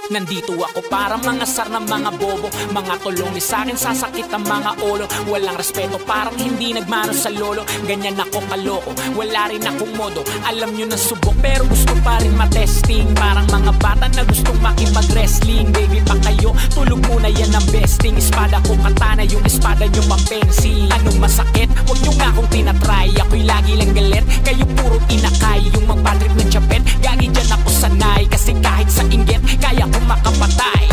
Nandito ako para mangasar ng mga bobo, mga tulong ni sa'kin sasakit ang mga ulo. Walang respeto parang hindi nagmano sa lolo. Ganyan ako kaloko, wala rin akong modo. Alam nyo na subok pero gusto pa rin matesting. Parang mga bata na gustong makipag-wrestling. Baby pa kayo, tulog muna yan ang besting. Espada ko katana, yung espada nyo mampensi. Anong masakit? Huwag nyo nga akong tinatry. Ako'y lagi lang galit, kayo puro inakay. Yung magpatrip ng chapet, gagi dyan ako sanay. Kasi kahit sa inggit, kaya kong makapatay.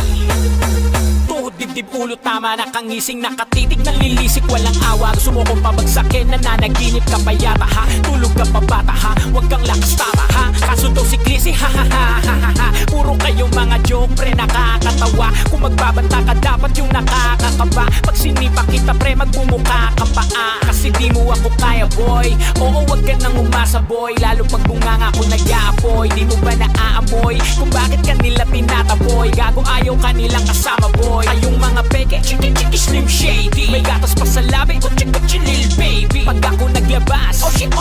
Tuhod, dibdib, ulo, tama na kangising. Nakatitig, nalilisik, walang awa. Gusto mo kong pabagsakin, nananaginip ka pa yata ha. Tulog ka pa bata ha, huwag kang lakas tama ha. Kaso daw si Chrissy ha ha ha ha ha ha. Puro kayong mga joke pre, nakakatawa. Kung magbabanta ka dapat yung nakakakaba. Pag sinipa kita pre, magbumuka ka pa kasi di mo ako kaya boy. Oo, wag ka nang umasa boy. Lalo pag bunganga ako nag-aapoy. Di mo ba naaamoy kung bakit kanila tinataboy? Gago ayaw kanilang kasama boy. Kayong mga peke, chiki-chiki slim shady. May gatas pa sa labi, kutsi-kutsi lil baby. Pag ako naglabas, oh shit,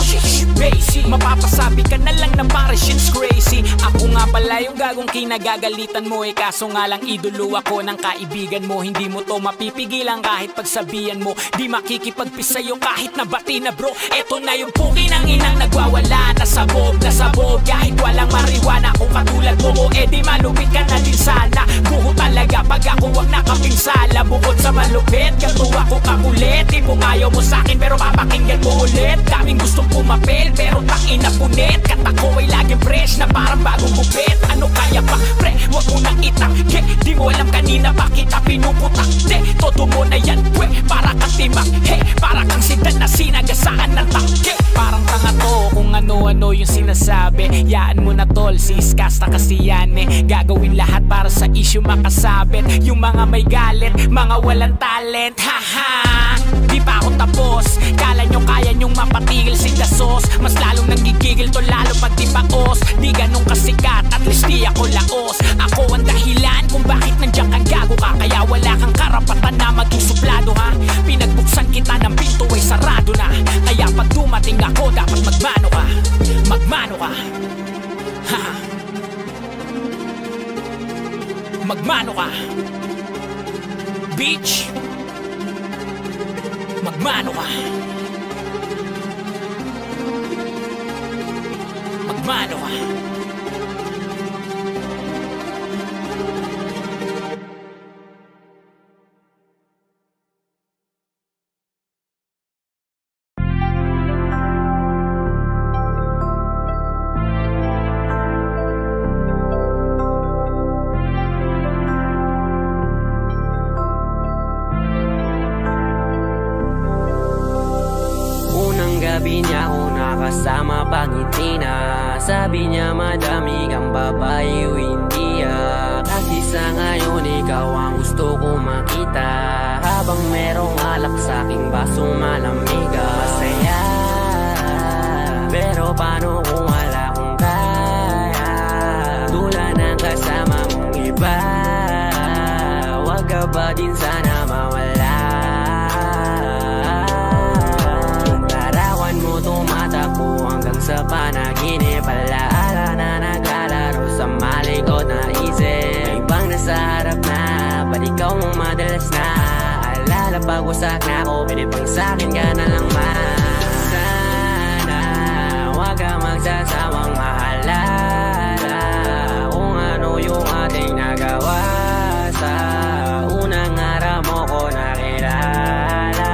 basic. Mapapasabi ka na lang na pare shit's crazy. Ako nga pala yung gagong kinagagalitan mo kaso nga lang idolo ako ng kaibigan mo. Hindi mo to mapipigilan kahit pagsabihan mo. Di makikipagpis sa'yo kahit nabati na bro. Eto na yung puki ng inang nagwawala. Nasabog, kahit walang mariwana. Kung katulad mo di malupit ka na din sana. Buho talaga pag ako wag nakapinsala. Bukod sa malupit, katuwa ko kakulit. Di mo ayaw mo sa'kin pero papakinggan mo ulit. Daming gustong pumapel pero tangina punit. Katako ay laging fresh na parang bagong gupit. Ano kaya pa pre, wag mo nang itangke. Di mo alam kanina pa kita pinuputak. Todo mo na yan pwe, para kang timak. Para kang sidan na sinagasaan ng tangke. Parang tanga to kung ano-ano yung sinasabi. Yaan mo na tol, siskasta kasi yan Gagawin lahat para sa issue makasabit. Yung mga may galit, mga walang talent. Haha, di pa ako tapos. Kala nyo kaya nyong mapatigil si Dasos. Mas lalong nanggigigil to lalo pag di paos. Di ganun kasikat, at least di ako laos. Ako ang dahilan kung bakit nandiyan kang gago ka. Kaya wala kang karapatan na maging suplado ha. Pinagbuksan kita ng pinto ay sarado na. Kaya pag dumating ako dapat magmano ka. Magmano ka. Haha, magmano ka bitch. Magmano ka. Magmano ka. Gabi niya ako nakasama pangiti na. Sabi niya madami kang babae o hindi kasi sa ngayon ikaw ang gusto ko makita. Habang merong alak sa aking basong malamig masaya. Pero paano kung wala kong kaya? Tulad ng kasama mong iba. Wag ka ba din sana mawala? Sa panaginip, alaala na naglalaro sa malikot na isip. Ibang nasa harap na, ba't ikaw mong madalas na? Alala pag-usak na ako, pinipang sa'kin ka na lang man. Sana, wag ka magsasawang mahalala kung ano yung ating nagawa. Sa unang araw mo ko nakilala.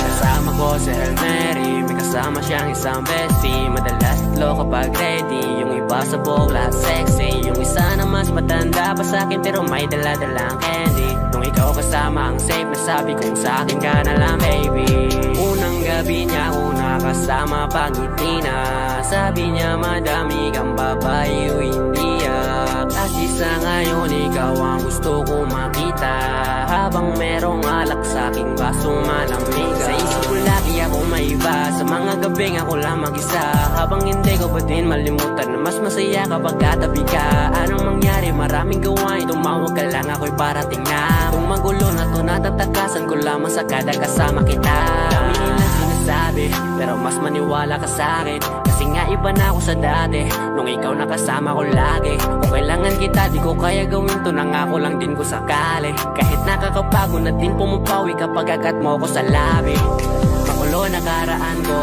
Kasama ko si Elmeri, kasama siyang isang bestie. Madalas tatlo kapag ready. Yung iba sa buhok lahat sexy. Yung isa na mas matanda pa sa'kin pero may dala-dalang candy. Nung ikaw kasama ang safe, nasabi kong sa'kin ka na lang baby. Unang gabi niya ako nakasama pangiti na. Sabi niya madami kang babae o hindi kasi sa ngayon ikaw ang gusto ko makita. Habang merong alak sa'king basong malamig. Sa isip ko lagi ako may iba. Sa mga gabing ako lang mag-isa. Habang hindi ko pa din malimutan na mas masaya kapag katabi ka. Anong mangyari? Maraming gawain. Tumawag ka lang ako'y parating na. Kung magulo na to natatakasan ko lamang sa kada kasama kita. Dami nilang sinasabi pero mas maniwala ka sa'kin. Kasi nga iba na ako sa dati, nung ikaw nakasama ko lagi. Kung kailangan kita, di ko kaya gawin to, nangako lang din ko sakali. Kahit nakakabago na din pumapawi kapag agat mo ko sa labi. Makulo na karaan ko,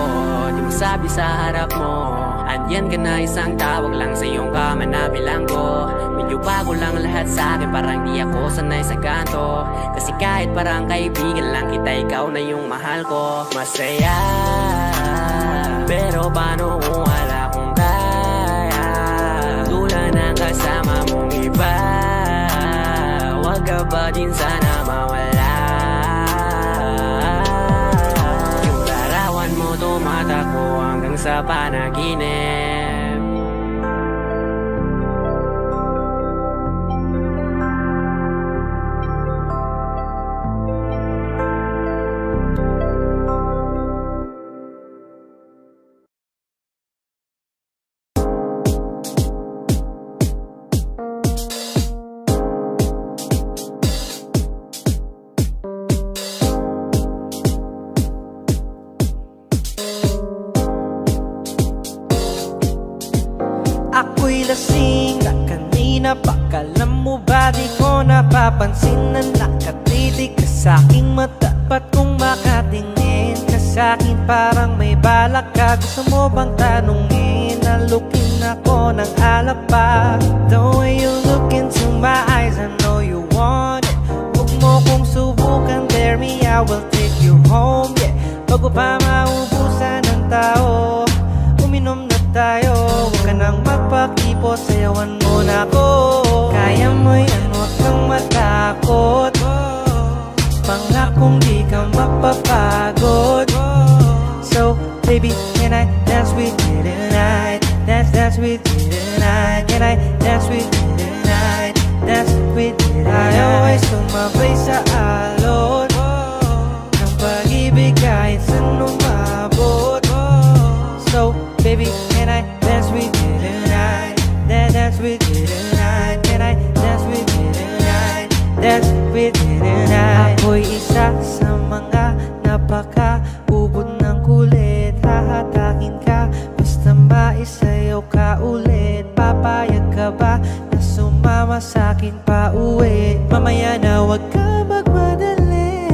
di mo sabi sa harap mo. Andyan ka na, isang tawag lang sa iyong kama na bilanggo. Medyo bago lang lahat sa akin, parang di ako sanay sa ganto. Kasi kahit parang kaibigan lang kita, ikaw na yung mahal ko. Masaya, pero paano kung wala kong kaya? Tulad ng kasama mong iba, wag ka ba din sana mawala? Yung larawan mo tumatakbo hanggang sa panaginip. Ako'y lasing na kanina, pakalam mo ba di ko napapansin na nakatitig ka sa'king mata? Ba't kung makatingin ka sa'kin parang may balak ka? Gusto mo bang tanungin? Nalukin ako ng alak pa. The way you look into my eyes, I know you want it. Huwag mo kong subukan, dare me, I will take you home, yeah. Bago pa maubusan ng tao, uminom na tayo. Huwag ka nang magpakipot, sayawan mo na ako. Kaya mo yan, huwag kang matakot. Pangakong di ka mapapagod. So baby, can I dance with you tonight? Dance with you tonight. Can I dance with you tonight? Dance with you tonight. Always sumabay sa alon ng pag-ibig kahit saan umabot. So baby, can I dance with you tonight? Dance with you tonight. Can I dance with you tonight? Dance with you tonight. Ako'y isa sa mga napaka-ubod ng kulit. Hahatakin ka, basta maisayaw ka ulit. Papayag ka ba na sumama sa'kin pa uwi? Mamaya na wag ka magmadali.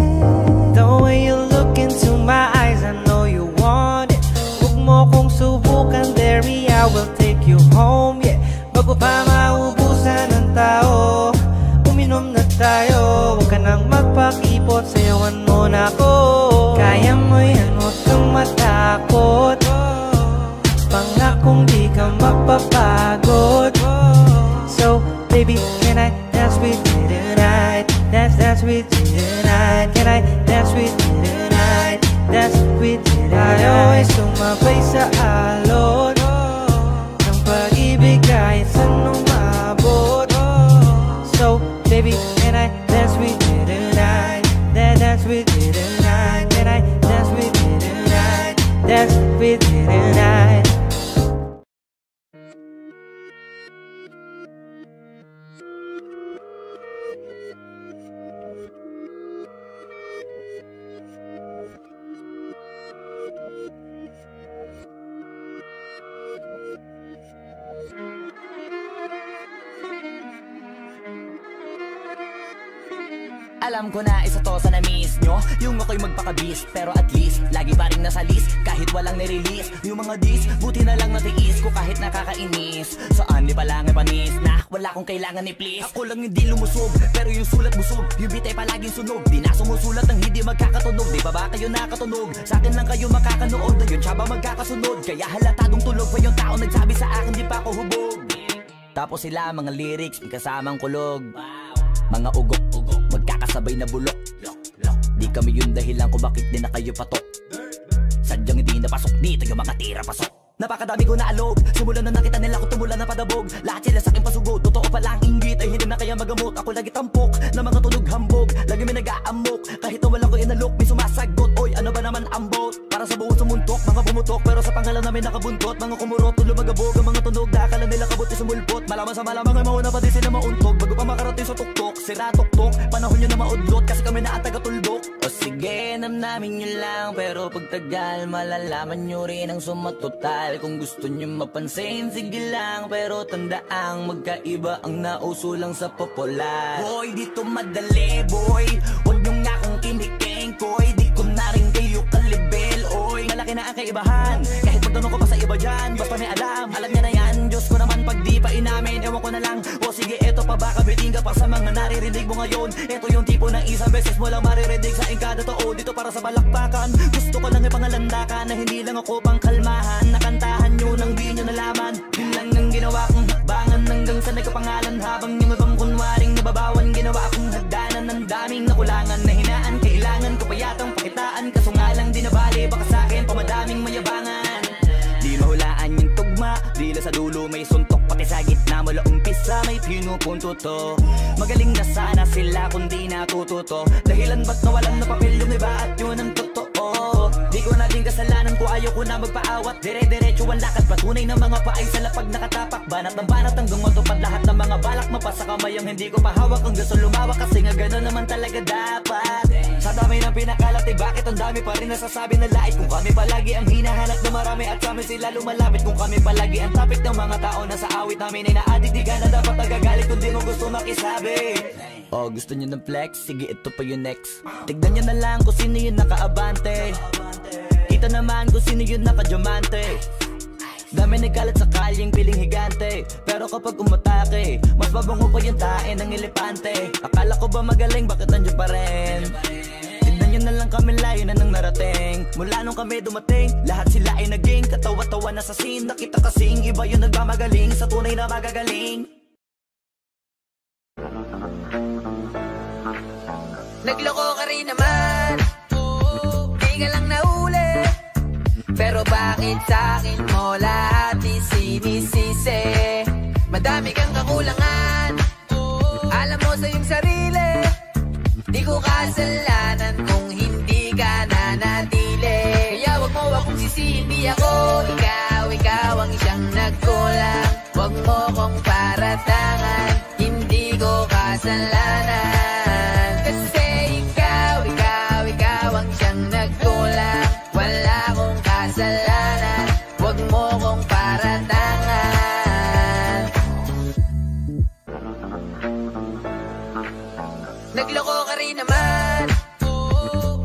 The way you look into my eyes, I know you want it. Huwag mo kong subukan, dare me, I will take you home, yeah. Bago pa maubusan ng tao, uminom na tayo. Huwag ka nang magpakipot, sayawan mo na ako. Kaya mo yan, huwag kang matakot. Pangakong di ka mapapagod. So baby, can I dance with you tonight? Dance with you tonight. Can I dance with you tonight? Dance with you tonight. Always sumabay sa alon ng pag-ibig kahit saan umabot. So baby, can I dance with you tonight? Dance with you tonight. Can I dance with you tonight? Dance with you tonight. Alam ko na isa to sa na-miss nyo, yung ako'y magpakabis. Pero at least, lagi pa rin nasa list kahit walang nirelease. Yung mga dis, buti na lang natiis ko kahit nakakainis. Saan ni palang ay panis na wala kong kailangan ni please. Ako lang hindi lumusob, pero yung sulat busog. Yung bitay palaging sunog, di na sumusulat ng hindi magkakatunog. Di ba ba kayo nakatunog? Sa akin lang kayo makakanood, na yun siya ba magkakasunod? Kaya halatadong tulog pa yung tao nagsabi sa akin di pa ako hubog. Tapos sila mga lyrics, may kasamang kulog. Mga ugok-ugok, magkakasabay na bulok. Di kami yung dahilan kung bakit di na kayo patok. Sadyang hindi napasok, di tayo makatira pasok. Napakadami ko na alog, simulan na nakita nila ko tumula na padabog. Lahat sila sa akin pasugod, totoo pala ang inggit ay hindi na kaya magamot. Ako lagi tampok, na mga tunog hambog. Lagi may nag-aamok, kahit na wala ko inalok. May sumasagot, oy ano ba naman ang bot? Para sa buong sumuntok, mga bumutok. Pero sa pangalan namin nakabuntot. Mga kumurot, tulo magabog, ang mga tunog na akala nila kabuti sumulpot. Malaman sa malamang ay mauna pa din sila mauntog. Bago pa makarating sa tuktok, sira tuktok. Panahon panahon nyo na maudlot, kasi kami na ang taga-tuldok. O sige, namnamin nyo lang, pero pagtagal malalaman nyo rin ang sumatotal. Kung gusto nyo mapansin, sige lang, pero tandaang magkaiba ang nauso lang sa popular. Boy, dito madali, boy, huwag nyo nga akong kiniking, koy. Di ko na rin kayo kalibel, oy. Malaki na ang kaibahan, kahit magtanong ko pa sa iba dyan. Basta may alam niya na yan. Diyos ko naman pag di pa inamin, ewan ko na lang. O sige, eto pa ba, kabiting ka pa sa mga naririnig mo ngayon. Eto yung tipo ng isang beses mo lang maririnig sa kada tao. Dito para sa balakbakan, gusto ko lang ipangalandakan na hindi lang ako pang kalmahan. Nakantahan nyo nang di nyo nalaman, yun lang ang ginawa kong hakbangan hanggang sa nagkapangalan. Habang yung ibang kunwaring nababawan, ginawa kong hagdanan ng daming nakulangan na hinaan. Kailangan ko pa yatang pakitaan, kaso nga lang di nabali, baka sa akin pamadaming mayabangan. Di mahulaan yung tugma, dila sa dulo may suntok, pati sa gitna mula umpisa may pinupunto to. Magaling na sana sila kung di natututo, dahilan ba't nawalan na papel yung iba at yun ang totoo. Di ko na din kasalanan ko, ayaw ko na magpaawat. Dire-diretso ang lakad, patunay ng mga paay sa lapag nakatapak. Banat ng banat hanggang matupad lahat ng mga balak. Mapasa kamay ang hindi ko pahawak, ang gusto lumawak, kasi nga gano'n naman talaga dapat. Sa dami ng pinakalat, eh bakit ang dami pa rin nasasabi na lait? Kung kami palagi ang hinahanap na marami at kami sila lumalapit. Kung kami palagi ang topic ng mga tao na sa awit namin ay naaditigan na dapat nagagalit kung di mo gusto makisabi. Oh, gusto nyo ng flex? Sige, ito pa yung next. Tignan nyo na lang kung sino yung nakaabante. Kita naman kung sino yung nakadiamante. Dami nagkalat sa kalyeng piling higante, pero kapag umatake, mas mabango pa yung tae ng elepante. Akala ko ba magaling, bakit nandiyan pa rin? Tignan nyo na lang kami, layo na nang narating. Mula nung kami dumating, lahat sila ay naging katawa-tawa na sa scene. Nakita kasing iba yung nagmamagaling sa tunay na magagaling. Nagloko ka rin naman, di ka lang nahuli, pero bakit sa'kin mo lahat isinisisi? Madami kang kakulangan, alam mo sa iyong sarili. Di ko kasalanan kung hindi ka nanatili. Kaya wag mo akong sisihin, di ako ikaw ang isang nagkulang. Wag mo kong paratangan, hindi ko kasalanan. Kasi ikaw ang siyang nagkulang. Wala akong kasalanan, wag mo kong paratangan. Nagloko ka rin naman,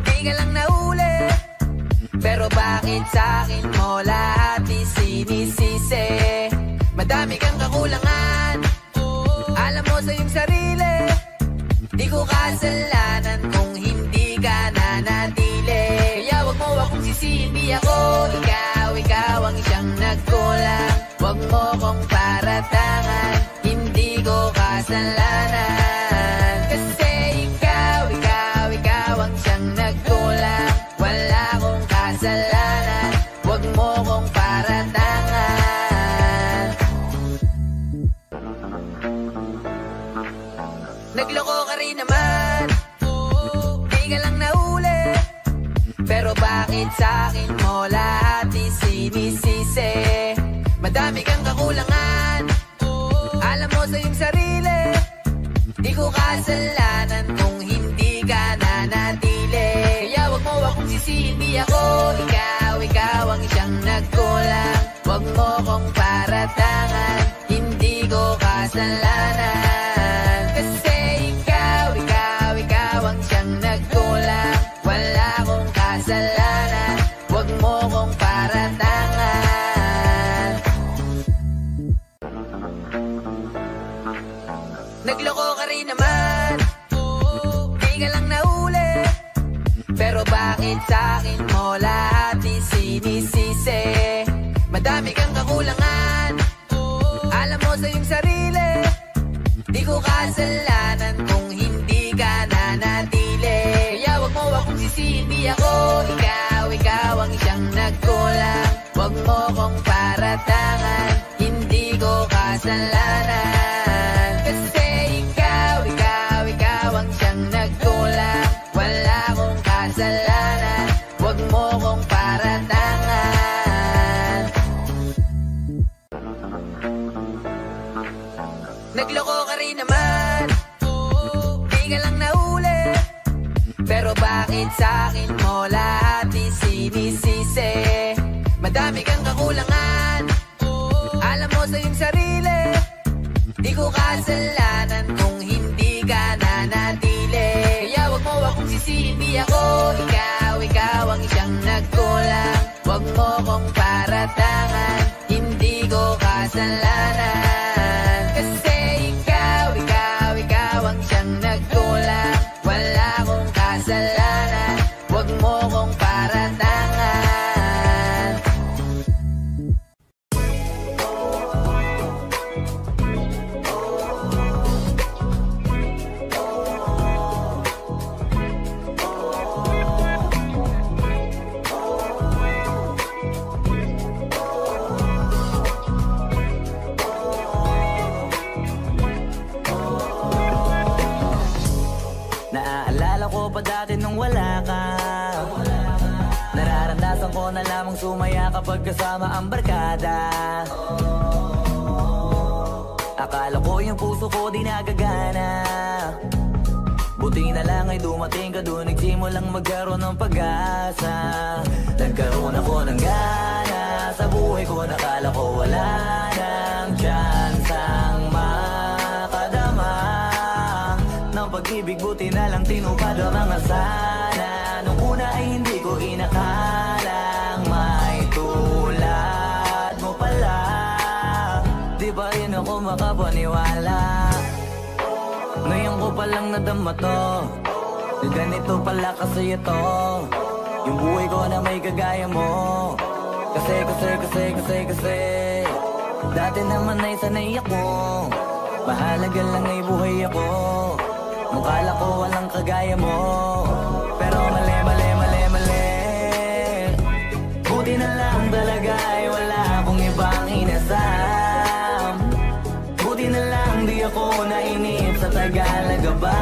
di ka lang nahuli, pero bakit sa'kin mo lahat isinisisi? Madami kang kakulangan, alam mo sa iyong sarili. Di ko kasalanan kung hindi ka nanatili. Kaya wag mo akong sisihin, di ako ikaw ang isang nagkulang. Wag mo kong paratangan, hindi ko kasalanan. Kasi ikaw ang siyang nagkulang. Wala akong kasalanan, wag mo kong paratangan. Nagloko ka rin naman, di ka lang nahuli, pero bakit sa'kin mo lahat isinisisi? Madami kang kakulangan, alam mo sa iyong sarili. Di ko kasalanan kung hindi ka nanatili. Kaya wag mo akong sisihin, di ako ikaw ang isang nagkulang. Wag mo kong paratangan, hindi ko kasalanan. Kasi ikaw ang siyang nagkulang. Wala akong kasalanan, wag mo kong paratangan. Nagloko ka rin naman, di ka lang nahuli, pero bakit sa'kin mo lahat isinisisi? Madami kang kakulangan, alam mo sa iyong sarili. Di ko kasalanan kung hindi ka nanatili. Kaya wag mo akong sisihin, di ako ikaw ang isang nagkulang. Wag mo kong paratangan, hindi ko kasalanan. Kasi ikaw ang siyang nagkulang. Wala akong kasalanan, wag mo kong paratangan. Nagloko ka rin naman, di ka lang nahuli, Pero bakit sa'kin mo lahat isinisisi? Madami kang kakulangan, alam mo sa iyong sarili. Di ko kasalanan kung hindi ka nanatili. Kaya wag mo akong sisihin, di ako ikaw ang isang nagkulang. Wag mo kong paratangan, hindi ko kasalanan. Kasi ikaw ang siyang nagkulang. Wala akong kasalanan, wag mo kong paratangan. Naaalala ko pa dati nung wala ka. Nararamdasan ko na lamang sumaya kapag kasama ang barkada. Akala ko yung puso ko di nagagana. Buti na lang ay dumating ka doon, nagsimulang magkaroon ng pag-asa. Nagkaroon ako ng gana sa buhay ko, nakala ko wala nang tsansang makadama ng pag-ibig. Buti na lang tinupad ang mga sana. Nung una ay hindi ko inakalang may tulad mo pala. Di ba rin ako makapaniwala? Ngayon ko palang nadama to, na ganito pala kasi ito yung buhay ko na may kagaya mo. Kasi dati naman ay sanay ako, mahalaga lang ay buhay ako. Mukala ko walang kagaya mo, pero mali. Buti na lang talaga ay wala akong ibang inasam. Buti na lang di ako nainip sa Tagalaga ba.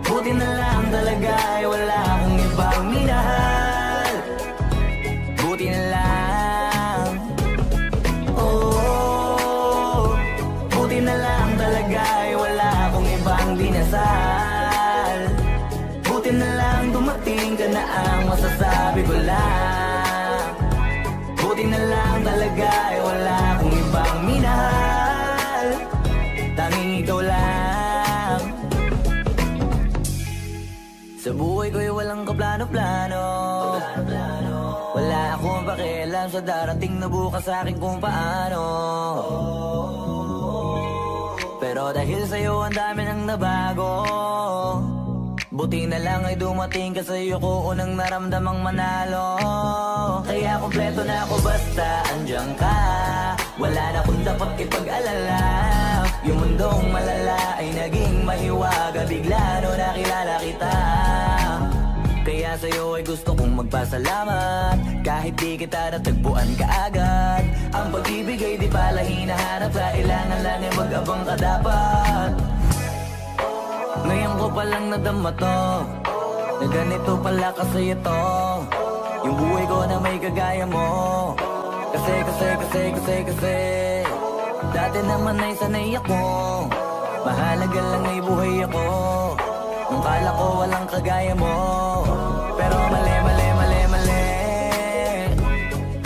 Buti na lang talaga ay wala akong ibang minahal. Buti na lang, oh, buti na lang talaga ay wala akong ibang dinasal. Buti na lang dumating ka na ang masasabi ko lang. Buti na lang talaga ay wala akong ibang minahal. Tanging ikaw lang. Sa buhay ko'y walang kaplano-plano. Wala akong pakialam sa darating na bukas sa akin kung paano. Pero dahil sa'yo ang dami nang nabago. Buti na lang ay dumating ka, sa'yo ko unang naramdamang manalo. Kaya kompleto na ako basta andyan ka. Wala na akong dapat ipag-alala. Yung mundong malala ay naging mahiwaga bigla no nakilala kita. Kaya sa'yo ay gusto kong magpasalamat. Kahit di kita natagpuan kaagad. Ang pag-ibig ay di pala hinahanap. Kailangan lang ay mag-abang ka dapat. Ngayon ko palang nadama to, na ganito pala kasi ito yung buhay ko na may kagaya mo. Kasi dati naman ay sanay ako, mahalaga lang ay buhay ako. Nung kala ko walang kagaya mo, pero mali.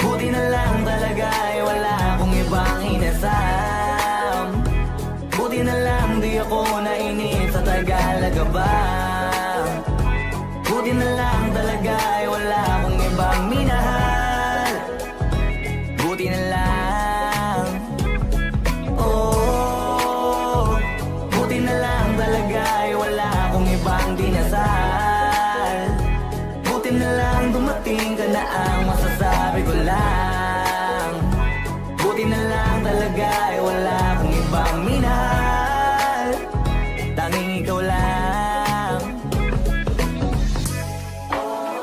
Buti na lang talaga ay wala akong ibang inasam. Buti na lang di ako nainip sa Tagalaga ba. Buti na lang talaga ay wala akong ibang minahal. Buti na lang, oh, buti na lang talaga ay wala akong ibang dinasal. Buti na lang dumating ka na ang masasabi ko lang. Buti na lang talaga ay wala akong ibang minahal. Tanging ikaw lang.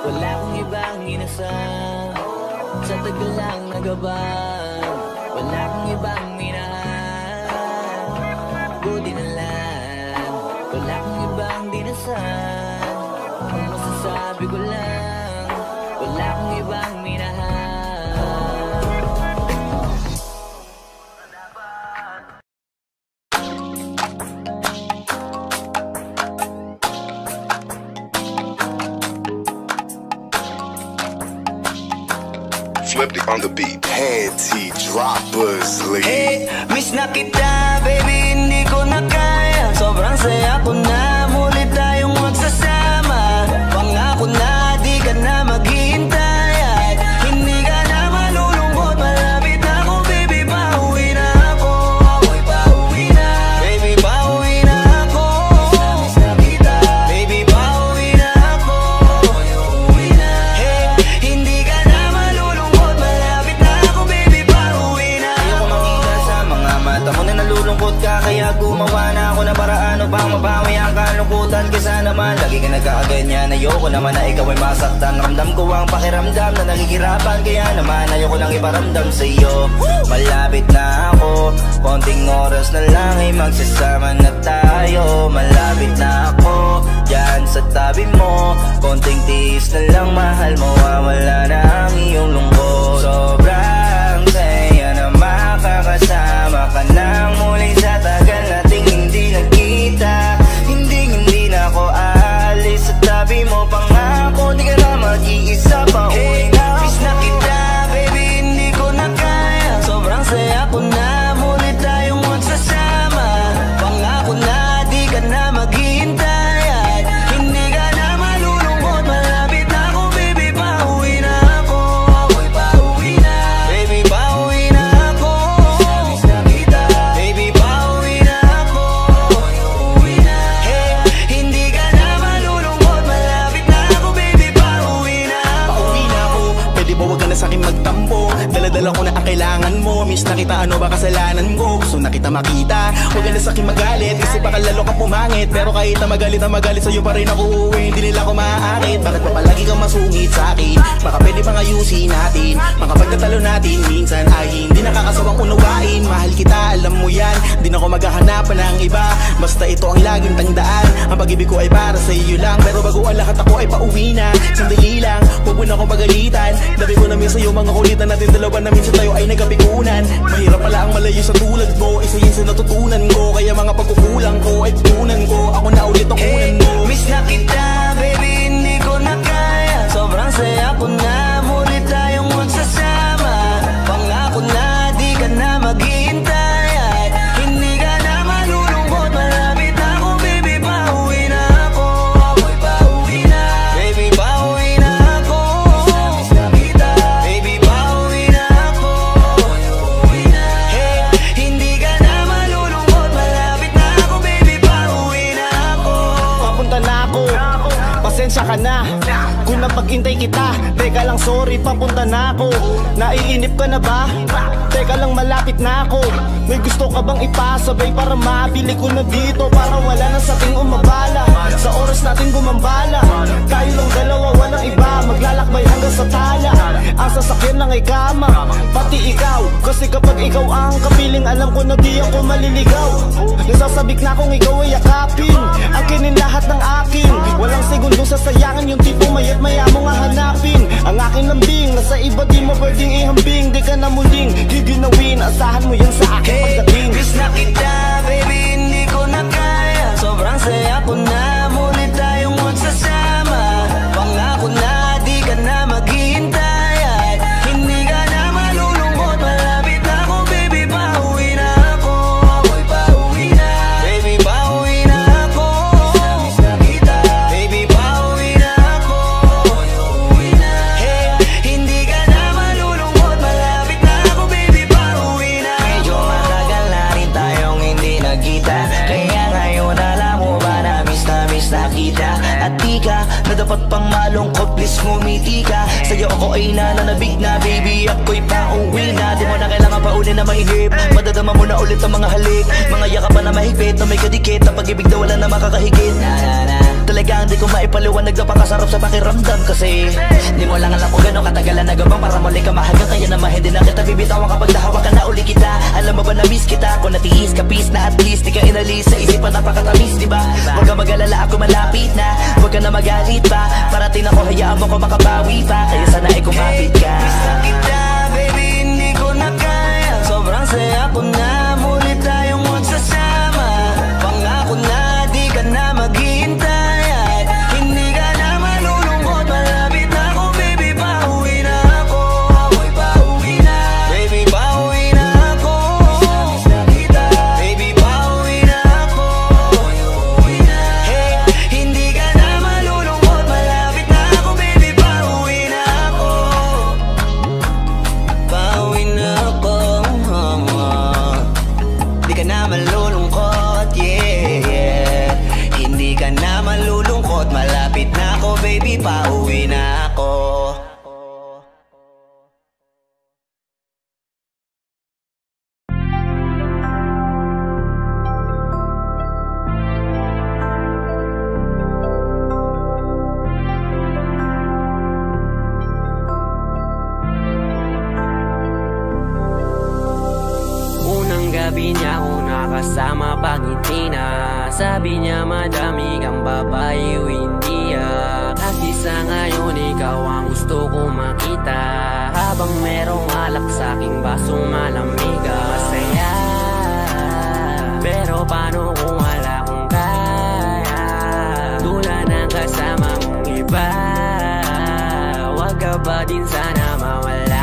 Wala akong ibang inasal sa tagal lang nagabang. Wala akong ibang minahal. Buti na lang. Wala akong ibang dinasal. Ang masasabi ko lang, wala akong ibang minahal. Fliptic on the beat. Panty droppers, lady. Hey, miss na kita, baby, hindi ko na kaya. Sobrang saya ko na, muli tayong magsasama. Pangako na, di ka na maghihintay at hindi ka na malulungkot. Malapit na ako, baby, pauwi na ako. Ako'y pauwi na, baby, pauwi na ako. Miss na kita, baby, pauwi na ako. Ako'y uuwi na, hey, hindi ka na malulungkot. Malapit na ako, baby, pauwi na ako. Ayoko makita sa mga mata mo na nalulungkot ka, kaya gumawa na ako na paraan upang mabawi ang kalungkutan. Kesa naman lagi ka nagkakaganyan, ayoko naman na ikaw ay masaktan. Ramdam ko ang pakiramdam na nakikirapan, kaya naman ayoko lang iparamdam sa'yo. Malapit na ako, konting oras na lang ay magsasama na tayo. Malapit na ako, dyan sa tabi mo, konting tiis na lang, mahal mo, wala na ang iyong lungkot. Sobrang saya na makakasama ka nang muli sa tagal nating hindi nagkita. Hindi na ako aalis sa tabi mo, pangako di ka na mag-iisa, pauwi na ako. Miss na kita, baby, hindi ko na kaya. Sobrang saya ko na, muli tayong magsasama. Pangako na, di ka na maghihintay at hindi ka na malulungkot. Malapit na ako, baby, pauwi na ako. Ako'y pauwi na, baby, pauwi na ako. Miss na kita, baby, pauwi na ako. Ako'y uuwi na, hey, hindi ka na malulungkot. Malapit na ako, baby, pauwi na ako. Pauwi na ako, pwede ba wag ka na sa'kin magtampo? Dala-dala ko na ang kailangan mo. Miss na kita, ano ba kasalanan ko? Gusto na kita makita, wag ka na sa'kin magalit, kasi baka lalo ka pumangit. Pero kahit na magalit sa'yo pa rin ako uuwi, hindi nila ako maaakit. Bakit pa palagi kang masungit sa'kin? Baka pwede pang ayusin natin, mga pagtatalo natin minsan ay hindi nakakasawang unawain. Mahal kita, alam mo yan, di na ako maghahanapan ng iba. Basta ito ang laging tandaan, ang pag-ibig ko ay para sa iyo lang. Pero bago ang lahat ako ay pauwi na, sandali lang, huwag mo na akong pagalitan. Dabi ko namin sa'yo mga kulitan natin dalawa, na minsan tayo ay nagkapikunan. Mahirap pala ang malayo sa tulad mo, isa yun sa natutunan ko. Kaya mga pagkukulang ko ay tutunan ko, ako na ulit ang kunan mo. Miss na kita, baby, hindi ko na kaya. Sobrang saya ko na, muli tayong magsasama. Pangako na, di ka na maghihintay at hindi ka na malulungkot. Malapit na ako, baby, pauwi na ako. Ako'y pauwi na, baby, pauwi na ako. Miss na kita, baby, pauwi na ako. Ako'y uuwi na, hey, hindi ka na malulungkot. Malapit na ako, baby, pauwi na ako. Papunta na ako, pasensya ka na kung napag-intay kita. Teka lang, sorry, papunta na ako. Naiinip ka na ba? Teka lang, malapit na ako. May gusto ka bang ipasabay para mabili ko na dito, para wala na sa ating umabala sa oras natin gumambala. Tayo lang dalawa, walang iba, maglalakbay hanggang sa tala. Ang sasakyan lang ay kama, pati ikaw. Kasi kapag ikaw ang kapiling, alam ko na di ako maliligaw. Nasasabik na kung ikaw ay yakapin, akinin lahat ng akin. Walang segundong sasayangan, yung tipong mayat maya mo nga hanapin. Ang aking lambing, nasa iba di mo pwedeng ihambing. Di ka na muling giginawin, asahan mo yan sa akin pagdating. Miss na kita, baby, hindi ko na kaya. Sobrang saya ko na, muli tayong magsasama. Pangako na, di ka na maghihintay at hindi ka na malulungkot. Malapit na ako, baby, pauwi na ako. Ako'y pauwi na, baby, pauwi na ako. Miss na kita, baby, pauwi na ako. Ako'y uuwi na, hey, hindi ka na malulungkot. Malapit na ako, baby, pauwi na ako. Medyo matagal na rin tayong hindi nagkita, kaya ngayon alam mo ba na miss na kita. At di ka na dapat pang malungkot, please ngumiti ka. Sa'yo ako ay nananabig na, baby, ako'y pauwi na. Di mo na kailangan pa uli na mahigip, madadama mo na ulit ang mga halik. Mga yakapan na mahigpit, na may kadikit, ang pag-ibig na wala na makakahigit. Talagang di ko maipaliwanag na pakasarap sa pakiramdam, kasi di mo lang alam kung gano'ng katagalan na gabang para muli ka mahagang. Kaya naman hindi na kita bibitawan kapag nahawa ka na uli kita. Alam mo ba na miss kita, kung natiis ka, peace na at least di ka inalis sa isipan, napakatamis, diba? Huwag ka mag-alala, ako malapit na, huwag ka na magalit pa. Parating ako, hayaan mo ko makabawi pa, kaya sana ay kumapit ka. Miss na kita, baby, hindi ko na kaya. Sobrang saya ko na, muli tayong magsasama. Pangako na, di ka na maghihintay at hindi ka na malulungkot. Malapit na ako, baby, pauwi na ako. Ako'y pauwi baby, pauwi na ako. Gabi niya ako nakasama pangiti na. Sabi niya madami kang babae o hindi Kasi sa ngayon ikaw ang gusto ko makita. Habang merong alak sa aking basong malamig masaya. Pero paano kung wala kong kaya? Tulad ng kasama mong iba. Wag ka ba din sana mawala?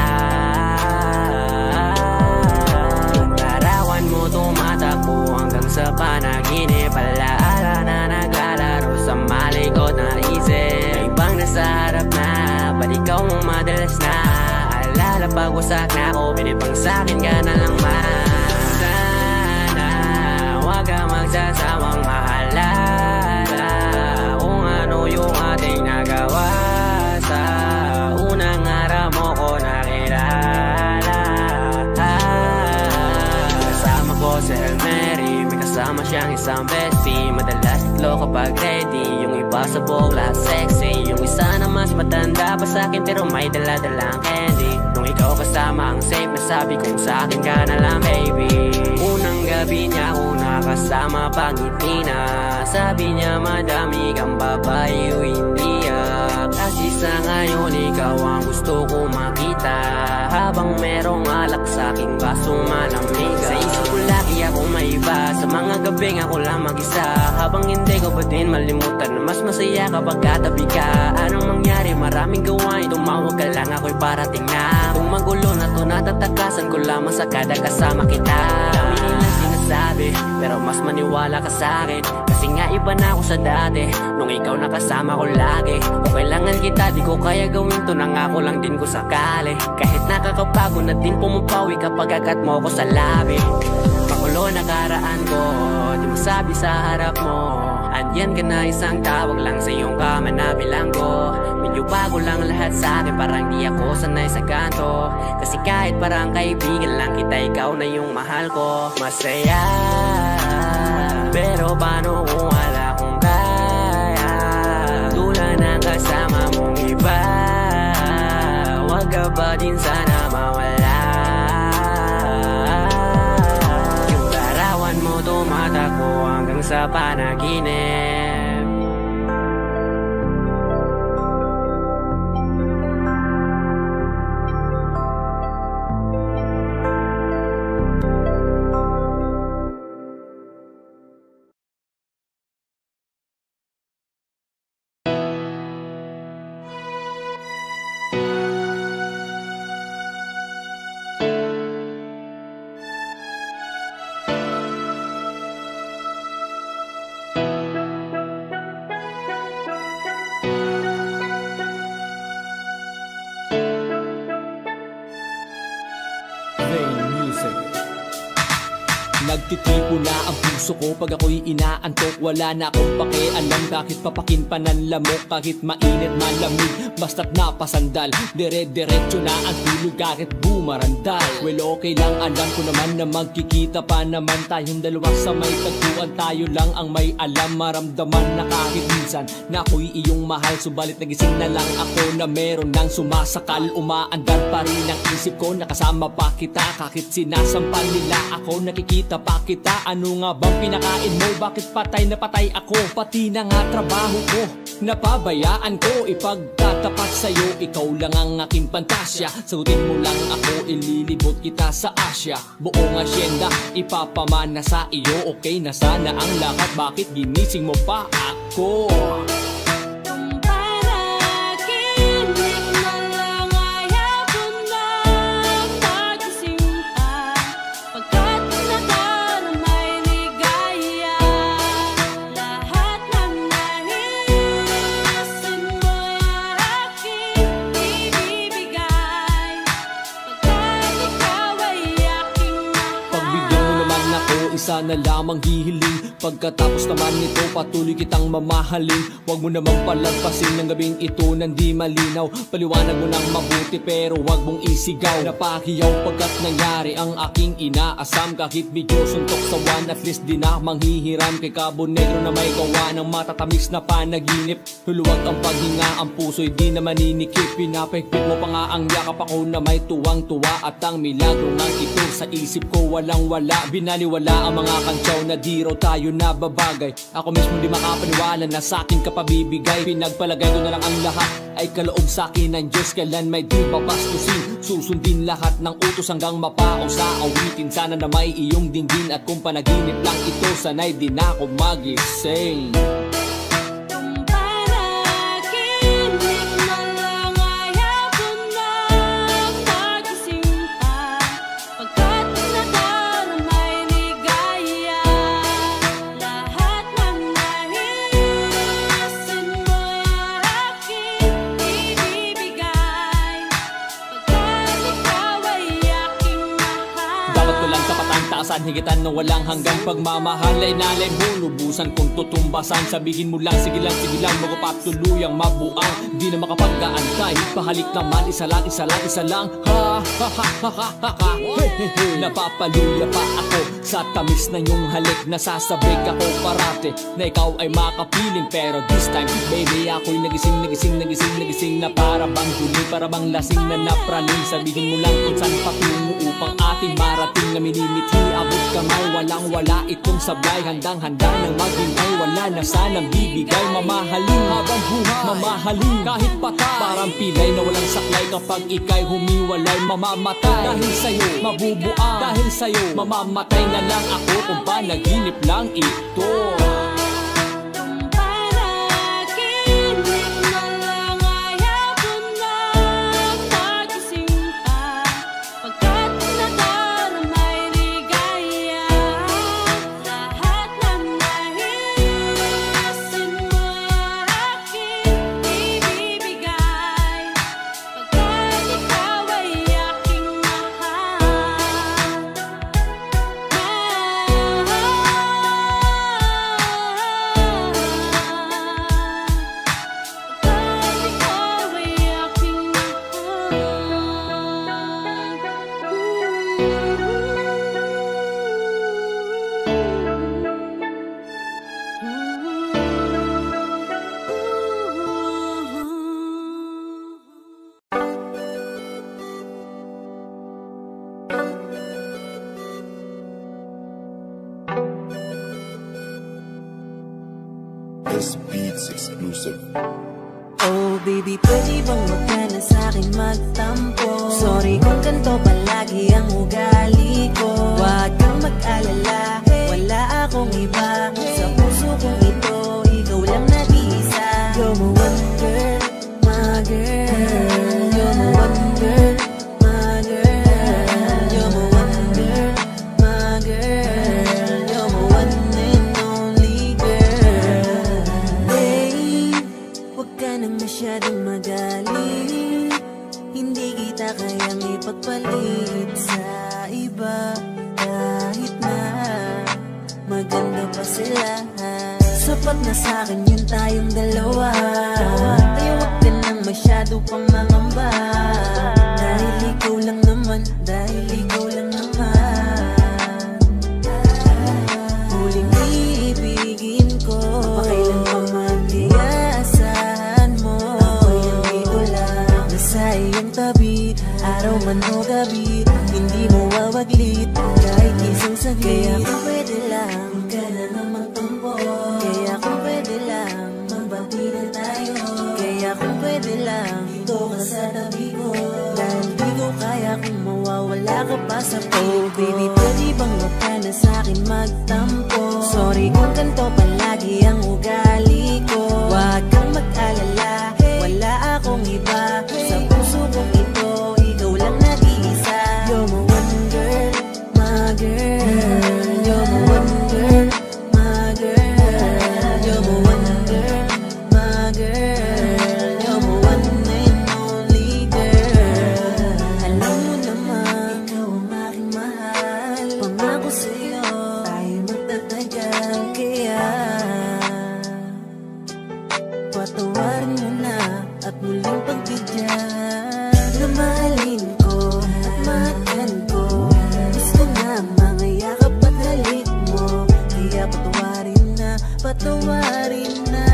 Tumatakbo hanggang sa panaginip. Alaala na naglalaro sa malikot na isip. Ibang nasa harap na, ba't ikaw mong madalas na? Alala pag wasak na ako, pinipang sa'kin ka na lang man. Sana wag ka magsasawang maalala kung ano yung ating nagawa. Sa unang araw mo ko nakilala. Si Hail Mary, may kasama siyang isang bestie. Madalas tatlo kapag ready, yung iba sa buhok lahat sexy. Yung isa na mas matanda pa sa'kin pero may dala-dalang candy. Nung ikaw kasama ang safe na sabi kong sa'kin ka na lang baby. Unang gabi niya ako nakasama pangiti na. Sabi niya madami kang babae o hindi Kasi sa ngayon ikaw ang gusto ko makita. Habang merong alak sa'king basong malamig. Sa isip ko lagi akong maiba. Sa mga gabing ako lang mag-isa. Habang hindi ko pa din malimutan na mas masaya kapag katabi ka. Anong mangyari? Maraming gawain. Tumawag ka lang ako'y parating na. Kung magulo na to natatakasan ko lamang sa kada kasama kita. Dami nilang sinasabi pero mas maniwala ka sa'kin. Kasi nga iba na ako sa dati nung ikaw nakasama ko lagi. Kung kailangan kita di ko kaya gawin to. Nangako lang din ko sakali. Kahit nakakapagod na din pumapawi kapag agat mo ko sa labi. Makulo na karaan ko, di masabi sa harap mo. Andyan ka na isang tawag lang sa iyong kama na bilanggo. Medyo bago lang lahat sa akin, parang di ako sanay sa kanto. Kasi kahit parang kaibigan lang kita, ikaw na yung mahal ko. Masaya, pero paano kung wala kong kaya? Tulad ng kasama mong iba. Wag ka ba din sana mawala? Tumatakbo hanggang sa panaginip. Nagtitipo na ang puso ko pag ako'y inaantok. Wala na akong pakialam kahit papakin pa ng lamok. Kahit mainit malamig basta't napasandal. Dire-diretso na ang tulog kahit bumarandal. Well okay lang, alam ko naman na magkikita pa naman tayong dalawa sa may tagpuan. Tayo lang ang may alam, maramdaman na kahit minsan na ako'y iyong mahal. Subalit nagising na lang ako na meron nang sumasakal. Umaandar pa rin ang isip ko, nakasama pa kita. Kahit sinasampal nila ako, nakikita pa kita. Ano nga bang pinakain mo? Bakit patay na patay ako? Pati na nga trabaho ko napabayaan ko. Ipagtatapat sa'yo, ikaw lang ang aking pantasya. Sagutin mo lang ako, ililibot kita sa Asya. Buong asyenda, ipapamana sa iyo. Okay na sana ang lahat, bakit ginising mo pa ako? Isa na lamang hihiling. Pagkatapos naman nito patuloy kitang mamahalin. Huwag mo namang palagpasin ng gabing ito nang di malinaw. Paliwanag mo nang mabuti pero huwag mong isigaw. Napakiyaw pagkat nangyari ang aking inaasam. Kahit medyo suntok sa one, at least di na manghihiram. Kay Cabo Negro na may gawa ng matatamis na panaginip. Huluwag ang paghinga, ang puso'y di na maninikip. Pinapahigpit mo pa nga ang yakap, ako na may tuwang-tuwa. At ang milagro ng ito sa isip ko walang-wala. Binaliwala ang mga kantyaw na di raw tayo nababagay. Ako mismo di makapaniwala na sa akin ka pabibigay. Pinagpalagay ko na lang ang lahat ay kaloob sa akin ng Diyos. Kailan may di papastusin, susundin lahat ng utos hanggang mapao sa awitin. Sana na may iyong dinggin at kung panaginip lang ito, sana'y di na ako magising. Higitan na walang hanggang pagmamahal ay nalay mo, lubusan kung tutumbasan. Sabihin mo lang, sige lang, magpapatuluyang mabuang. Di na makapagdaan kahit pahalik naman. Isa lang, ha ha ha ha ha ha. Napapaluya pa ako sa tamis na yung halik. Nasasabik ako parate na ikaw ay makapiling. Pero this time, baby, ako'y nagising na para bang huli, para bang lasing na napraning. Sabihin mo lang kung saan patungo upang ating marating na minimithi. Abot kamay, walang-wala itong sablay. Handang-handang nang maghintay, wala na sanang bibigay. Mamahalin habang buhay, mamahalin kahit patay. Parang pilay na walang saklay kapag ika'y humiwalay. Mamamatay dahil sa'yo, mabubuang dahil sa'yo. Mamamatay na lang ako kung panaginip lang ito. This Beats exclusive. Oh baby, pwede bang wag ka na sa'kin magtampo? Sorry kung ganito palagi ang ugali ko. Huwag kang mag-alala, wala akong iba. Sa puso kong ito, ikaw lang nag-iisa. You're my one girl, my girl. You're my one girl, my girl. You're my one girl, my girl. You're my one and only girl. Babe, huwag ka nang masyadong magalit. Hindi kita kayang ipagpalit sa iba. Kahit na maganda pa sila, sapat na sa'kin yun tayong dalawa. Kaya huwag ka nang masyado pang mangamba. Dahil ikaw lang naman, dahil ikaw lang naman. Huling iibigin ko, pakailan pa man diyasahan mo. Ako'y nandito lang, nasa iyong tabi. Araw man o gabi, hindi mo wawaglit kahit isang saglit. Kaya kung pwede lang, huwag ka na nang magtampo. Kaya kung pwede lang, magbati na tayo. Kaya kung pwede lang, dito ka sa tabi ko. Dahil di ko kaya kung mawawala ka pa sa piling ko. Baby, pwede bang huwag ka na sa'kin magtampo? Sorry kung ganito palagi ang ugali ko. Huwag kang mag-alala, wala akong iba. Sa puso kong ito, ikaw lang nag-iisa. You're my one girl, my girl. You're my one girl, my girl. You're my one girl, my girl. You're my one and only girl. Alam mo naman, ikaw ang aking mahal. Pangako sa'yo, tayo patawarin mo na at muling pagbigyan na mahalin ko at makan ko. Gusto na mga yakap at halik mo, kaya patawarin na, patawarin na.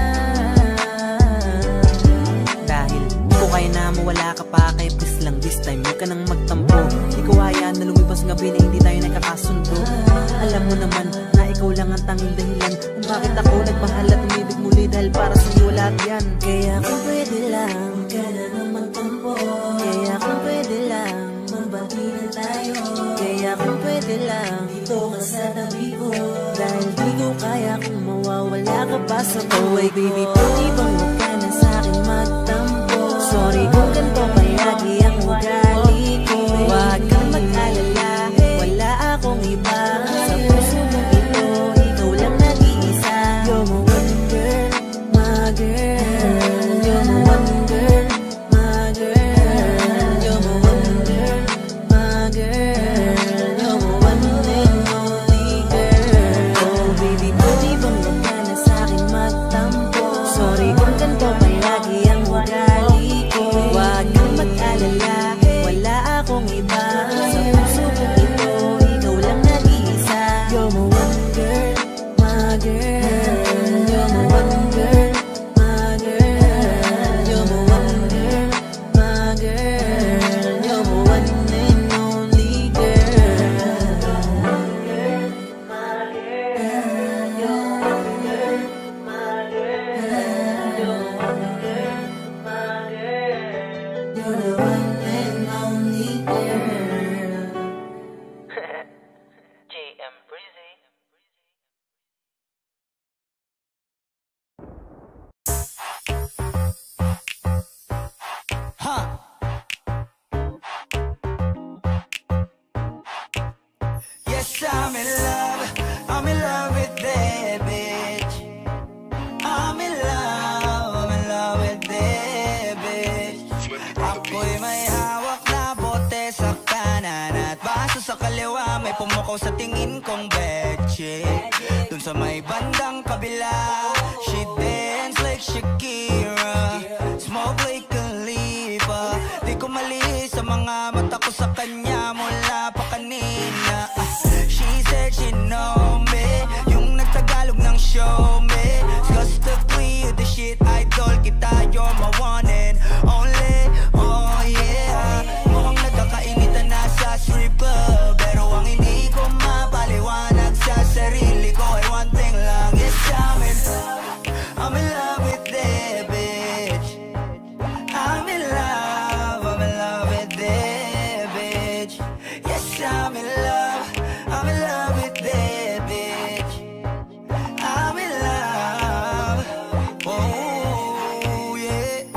Dahil di ko kaya na mawala ka pa, kaya please lang this time huwag ka nang magtampo. Di ko hayaan na lumipas gabi na hindi tayo nagkakasundo. Alam mo naman na ikaw lang ang tanging dahilan kung bakit ako nagmahal at umibig muli, dahil para sa iyo lahat yan. Kaya kung pwede lang, huwag ka na nang magtampo. Kaya kung pwede lang, magbati na tayo. Kaya kung pwede lang, dito ka sa tabi ko, dahil di ko kaya kung mawawala ka pa sa buhay. Baby, pwede bang huwag ka na sa'kin magtampo? Sorry kung ganito palagi ang ugali ko. Huwag kang mag-alala, wala akong iba. Sa puso mong ito, ikaw lang nag-iisa. You're my one girl, my girl. You're my one girl, my girl. You're my one girl, my girl. You're my one and only girl. Oh baby, pwede bang huwag ka na sa'kin magtampo? Sorry kung ganito palagi ang ugali ko. Huwag kang mag-alala, wala akong iba. Sa puso kong ito, ikaw lang nag-iisa. You're my one girl, my girl. You're my one girl, my girl. You're my one girl, my girl. You're my one and only girl. My girl, you're one girl, my girl. You're one girl, my girl. You're the one and only girl. JM Breezy. Yes, I'm in love with that bitch. I'm in love with that bitch. Ako'y may hawak na bote sa kanan at baso sa kaliwa, may pumukaw sa tingin kong betche. Dun sa may bandang kabila, she dance like Shakira, smoke like Khalifa. Di ko mali sa mga mata ko sa kanya mula pa kanina. She said she know me, yung nagtagalog ng show me. Disgustingly, you the shit idol kita, you're my one and only. Oh yeah, mukhang nagkakainitan na sa strip club, pero ang hindi ko mapaliwanag sa sarili ko ay one thing lang. Yes, I'm in love with that bitch. I'm in love with that bitch. Yes, I'm in love with that bitch. I'm in love, oh yeah.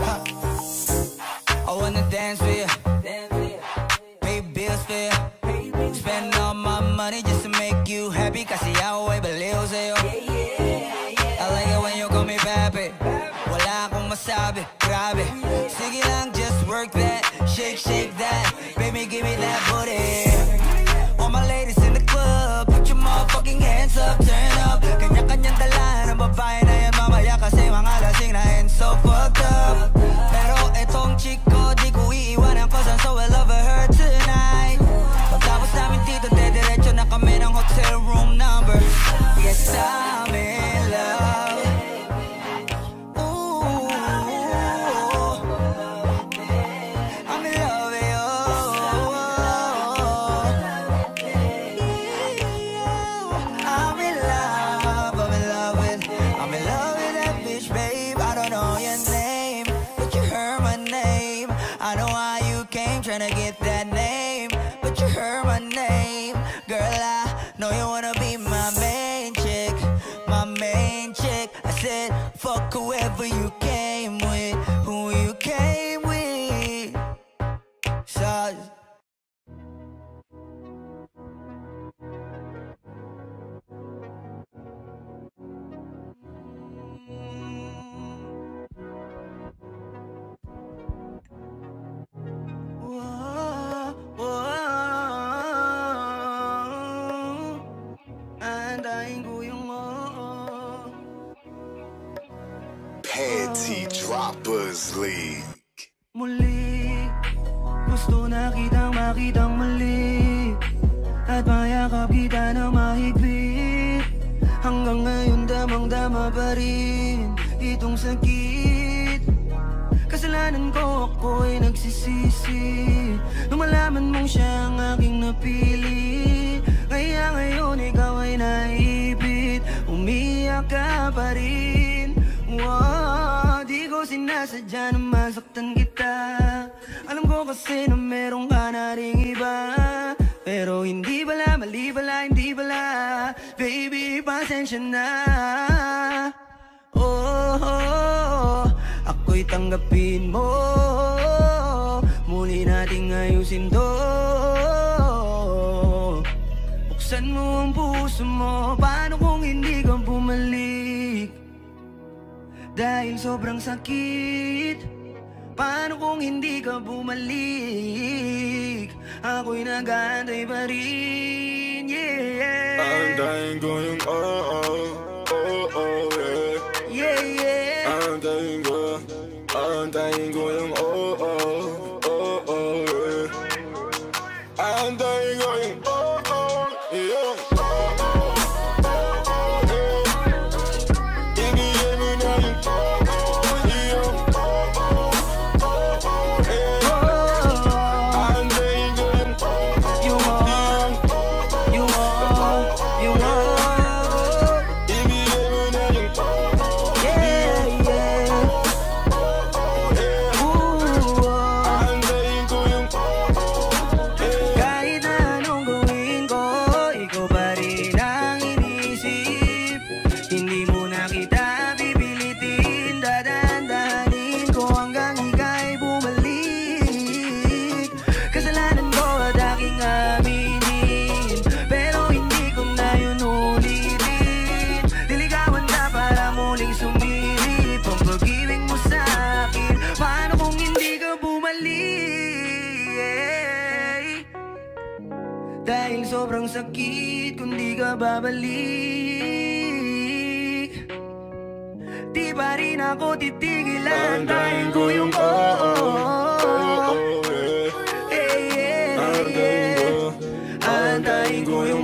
I wanna dance with you, pay bills for you, spend all my money just to make you happy. Kasi ako ay baliw sa'yo. I like it when you call me papi, wala akong masabi, grabe. Sige lang, just work that, shake that. Baby, give me that booty. All my ladies in the club, put your motherfucking hands up, turn up. Kanya-kanyang dala ng babae na yan mamaya, kasi mga lasing na and so fucked up. Pero etong chick ko, di ko iiwanan, cause I'm so in love with her tonight. Pagtapos namin dito, dediretso na kami ng hotel room number. Yes, I'm in love. Ooh, I'm in love with you. I'm in love with that bitch, babe. I don't know your name, but you heard my name. I know how you came, tryna get that name, but you heard my name. Girl, I know you wanna be my main chick, my main chick. I said, fuck whoever you came with, who you came with. So T Droppers League. Muli, gusto na kitang makitang muli, at mayakap kita na mahigpit. Hanggang ngayon damang-dama pa rin itong sakit. Kasalanan ko, ako'y nagsisisi nung malaman mong siya ang aking napili. Kaya ngayon ikaw ay naipit, umiyak ka pa rin. Wow, di ko sinasadya na masaktan kita. Alam ko kasi na meron ka na ring iba, pero hindi bala, mali bala, hindi bala. Baby, pasensya na. Oh, ako'y tanggapin mo, muli nating ayusin to. Buksan mo ang puso mo, paano kung hindi ka bumalik? Dahil sobrang sakit, paano kung hindi ka bumalik? Ako'y nag-aantay pa rin, yeah. Aantayin ko yung yeah. Yeah, yeah. Aantayin ko yung yeah. Aantayin ko yung yeah. Dahil sobrang sakit kung di ka babalik, di pa rin ako titigil. Aantayin ko yung aantayin ko yung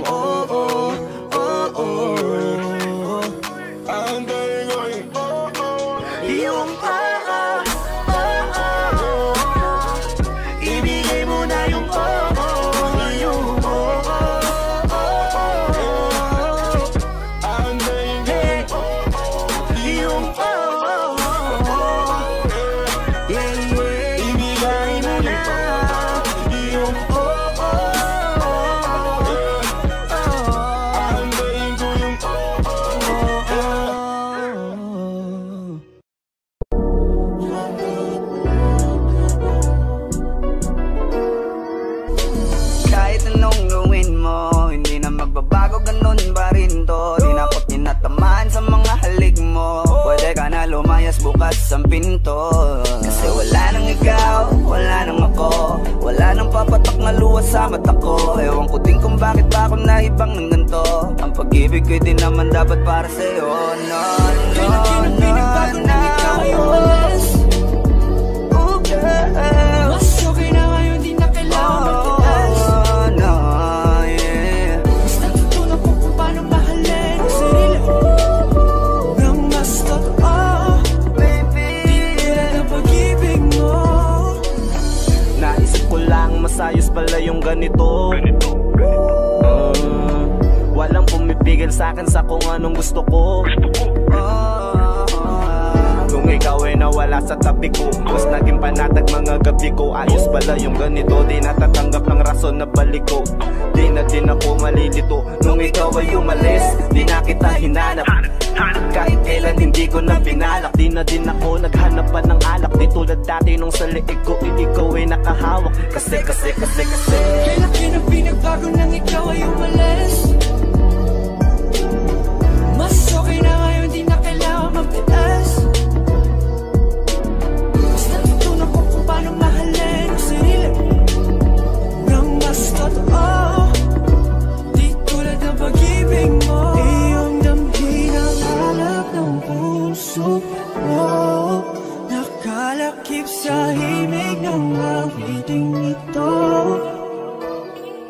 aantayin ko yung ibigay mo na yung bukas ang pinto. Kasi wala nang ikaw, wala nang ako, wala nang papatak na luwas sa mata ko. Ewan ko din kung bakit ba ako naibang ng ganito. Ang pag-ibig ko'y di naman dapat para sa'yo. No, no, no, no, ikaw ay umalis. Oh girl, mas okay na ngayon, di na kailangan magtigas. Oh no, yeah. Mas natutunan ko kung paano mahalin ang sarili nang mas totoo. Naisip ko lang masayos pala yung ganito. Walang pumipigil sa'kin sa kung anong gusto ko. Kung ikaw ay nawala sa tabi ko, mas naging panatag mga gabi ko. Ayos pala yung ganito, di natatanggap ng rason na balik ko. Di na din ako malilito nung ikaw ay umalis. Di na kita hinanap, kahit kailan hindi ko na pinalak. Di na din ako naghanap pa ng alak. Di tulad dati nung sa liig ko, ikaw ay nakahawak. Kasi kailan kinang pinagbago nang ikaw ay umalis. Mas okay na ngayon, di na kailangan magtitas. Mas natutunan ko kung paano mahalin ang sarili nang mas totoo. Di tulad ng pag-ibig mo, iyong damhin ang halap ng puso mo. Nakalakip sa himig ng awiting ito.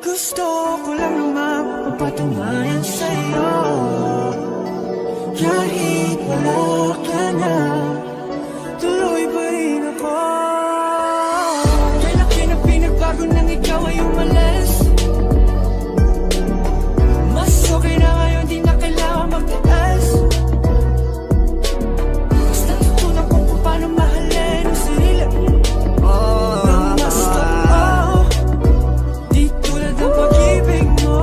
Gusto ko lang naman mapatunayan sa'yo, kahit wala ka na, tuloy pa rin ako. Kaya laki na pinagbago nang ikaw ay umalis. Mas okay na ngayon, di na kailangan magtaas. Basta tutunan ko kung paano mahalin ang sarili nang mas totoo, di tulad ng pag-ibig mo.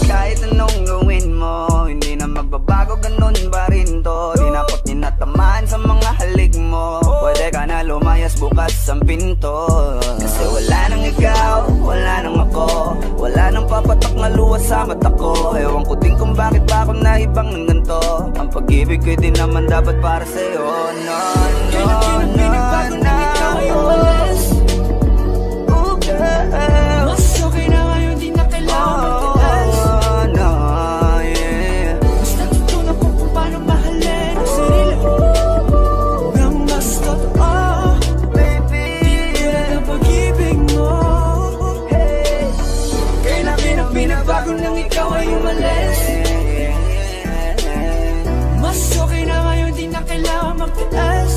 Kahit anong gawin mo, hindi na magbabago, ganun pa rin to. Di na ako't ninatamaan sa mga halik mo. Pwede ka na lumayas, bukas ang pinto. Kasi wala nang ikaw, wala nang ako, wala nang papatak na luwas sa mata ko. Ewan ko din kung bakit pa ako naibang ng ganito. Ang pag-ibig ko'y di naman dapat para sa'yo. No, no, no, no. Mas okay na ngayon, di na kailangan magtaas. Basta tutunan ko kung paano mahalin ang sarili nang mas totoo, di tulad ng pag-ibig mo. Kailangan ang binabago nang ikaw ay umalis. Mas okay na ngayon, di na kailangan magtaas.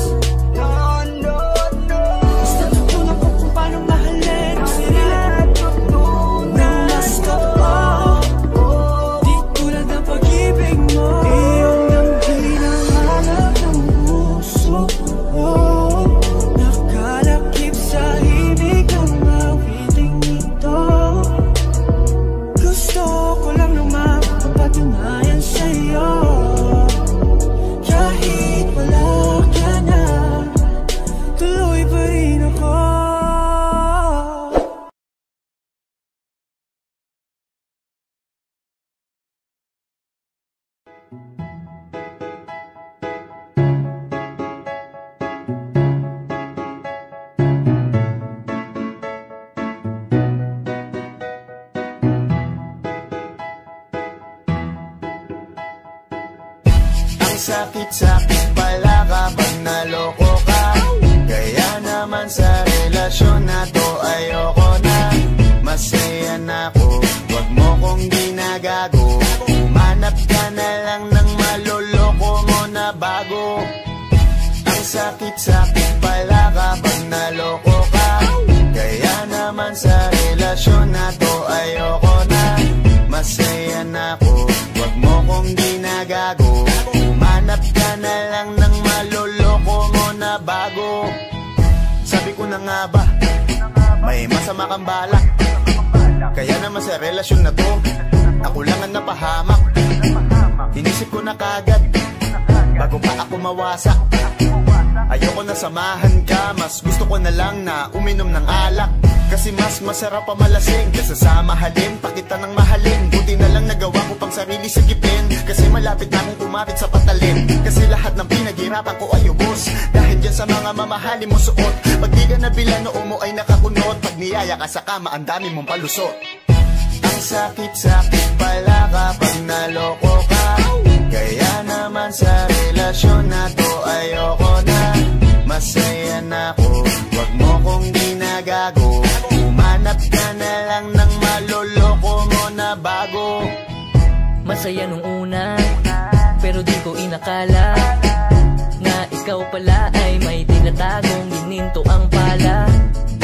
Basta tutunan ko kung paano mahalin ang sarili nang mas totoo, di tulad ng pag-ibig mo. Iyong nang hinahanap ng puso ko, nakalakip sa himig ng awiting ito. Gusto ko lang naman mapatunayan sa'yo, kahit wala ka na, tuloy pa rin ako. Ang sakit-sakit pala kapag naloko ka. Kaya naman sa relasyon na to ayoko na. Masaya na ako, wag mo kong ginagago. Umanap ka na lang ng maloloko mo na bago. Ang sakit-sakit pala kapag naloko ka. Kaya naman sa relasyon na to ayoko na. Masaya na ako, wag mo kong ginagago. Umanap ka na lang ng maloloko mo na bago. Sabi ko na nga ba, may masama kang balak. Kaya naman sa relasyon na to, ako lang ang napahamak. Inisip ko na kagad, bago pa ako mawasak. Ayoko na samahan ka, mas gusto ko na lang na uminom ng alak. Kasi mas masarap pa malasing kaysa sa mahalin, pakita ng mahalin. Buti na lang nagawa ko pang sarili sigipin, kasi malapit na akong kumapit sa patalim. Kasi lahat ng pinaghirapan ko ay ubos, dahil dyan sa mga mamahalin mo suot. Pag di ka nabila, noo mo ay nakakunot. Pag niyaya ka sa kama, ang dami mong palusot. Ang sakit-sakit pala kapag naloko ka. Kaya naman sa relasyon na to ayoko na. Masaya na ako, wag mo kong ginagago. Umanap ka na lang ng maloloko mo na bago. Masaya nung una, pero di ko inakala na ikaw pala ay may tinatagong gininto ang pala.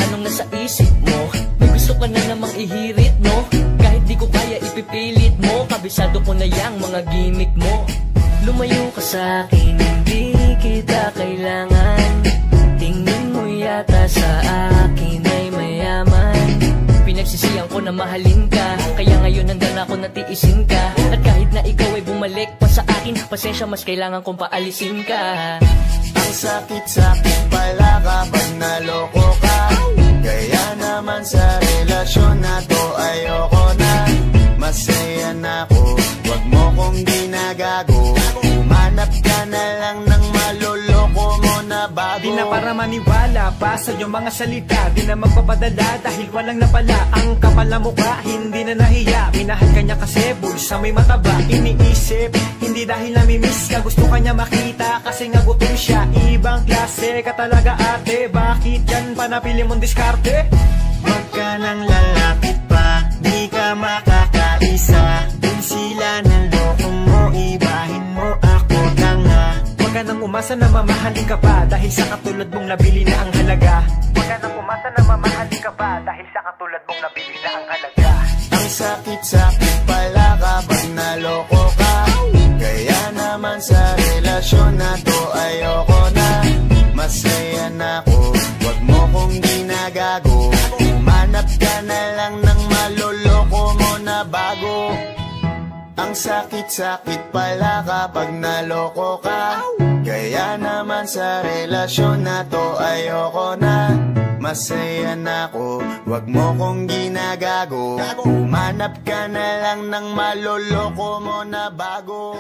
Anong nasa isip mo? May gusto ka na namang ihirit, no? Kahit di ko kaya ipipilit mo, kabisado ko na yang mga gimmick mo. Lumayo ka sa'kin, hindi kita kailangan. Tingin mo yata sa akin ay mayaman. Pinagsisiyan ko na mahalin ka, kaya ngayon handa na ako natiisin ka. At kahit na ikaw ay bumalik pa sa akin, pasensya, mas kailangan kong paalisin ka. Ang sakit-sakit pala kapag naloko ka. Kaya naman sa relasyon na to ayoko na. Masaya na ako, wag mo kong ginagago. Umanap ka na lang ng maloloko mo na bago. Di na para maniwala pa sa iyong mga salita. Di na magpapadala dahil walang napala. Ang kapal na mukha, hindi na nahiya. Minahal kanya kasi bulsa may mataba. Iniisip, hindi dahil namimiss ka. Gusto kanya makita kasi nga gutom siya. Ibang klase ka talaga ate. Bakit yan pa napili mong diskarte? Wag ka nang lalapit pa, di ka makakaisa. Kung sila naloko mo, ibahin mo ako na nga. Wag ka nang umasa na mamahalin ka pa dahil sa katulad mong nabili na ang halaga. Wag ka nang umasa na mamahalin ka pa dahil sa katulad mong nabili na ang halaga. Ang sakit-sakit pala kapag naloko ka. Kaya naman sa relasyon na to ayoko na. Masaya na ako, wag mo kong ginagago. Umanap ka na lang ng maloloko mo na bago. Ang sakit-sakit pala kapag naloko ka. Kaya naman sa relasyon na to ayoko na. Masaya na ako, wag mo kong ginagago. Umanap ka na lang ng maloloko mo na bago.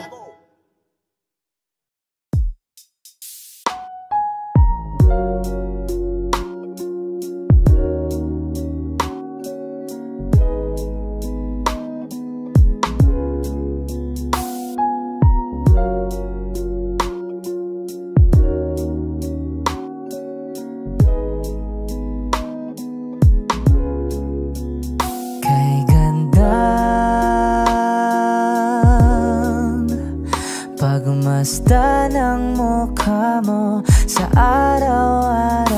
Pagmasdan ang mukha mo sa araw-araw.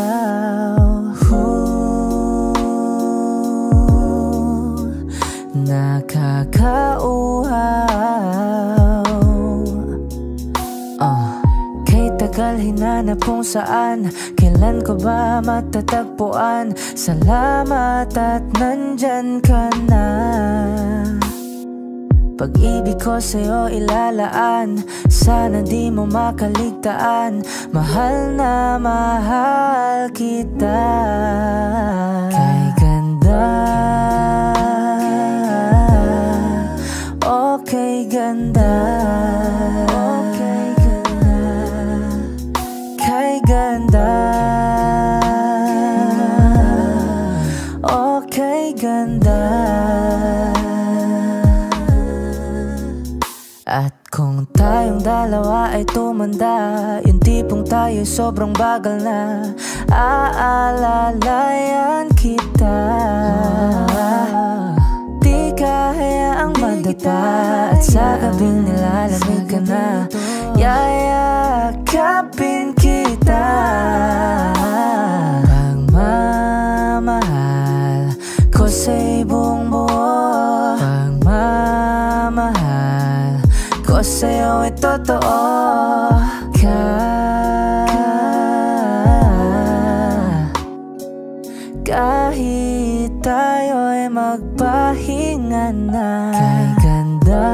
Nakakauhaw. Kay tagal hinanap kung saan, kailan ko ba matatagpuan. Salamat at nandyan ka na. Pag-ibig ko sa'yo ilalaan, sana di mo makaligtaan. Mahal na mahal kita. Kay ganda, okay ganda, okay ganda. Kay ganda, okay ganda. At kung tayong dalawa ay tumanda, yung tipong tayo sobrang bagal na, aalalayan kita. Di kahayaang madapa at sa gabing nilalamig ka na, yayakapin kita. Pagmamahal ko sa'y buong buo, pagmamahal ko sa'yo ay totoo. Kahit tayo ay magpahinga na. Kay ganda,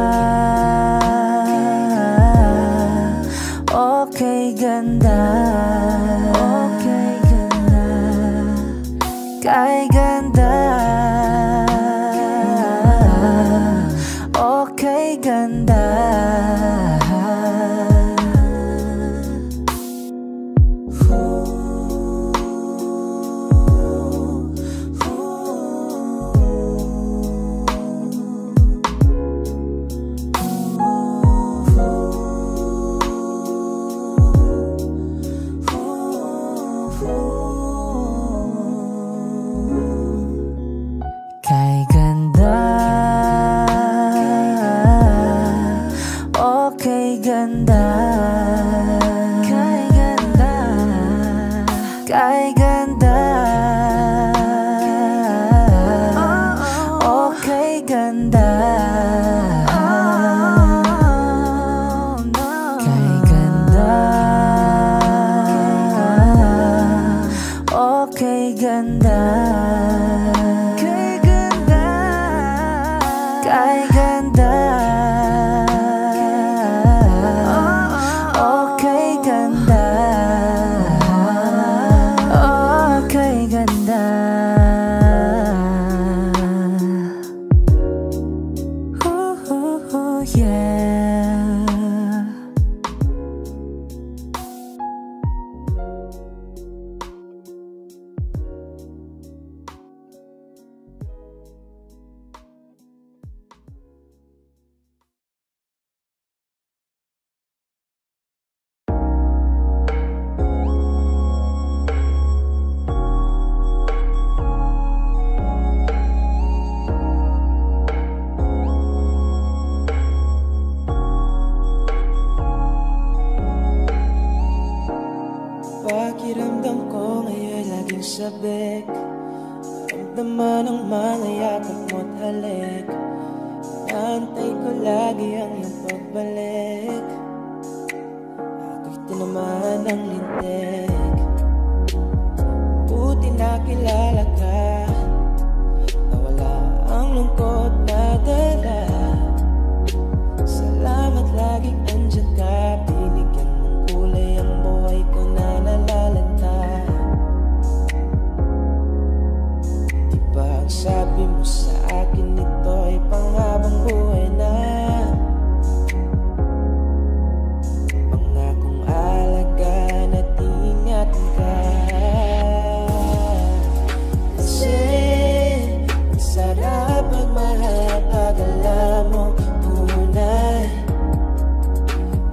okay ganda, okay ganda. Kay ganda, okay ganda. pakiramdam ko ngayon laging sabik. Ramdaman ang mga yakap mo't halik. Naantay ko lagi ang iyong pagbalik. Ako'y tinamaan ng lintik. Buti nakilala ka. Nawala ang lungkot na dala. Salamat laging andyan ka. Binigyan mong kulay ang buhay ko na nalalanta. Diba ang sabi mo sa akin ito ay panghabang buhay na. Pangakong alagaan at ingatan ka. Kasi ang sarap magmahal pag alam mo tunay.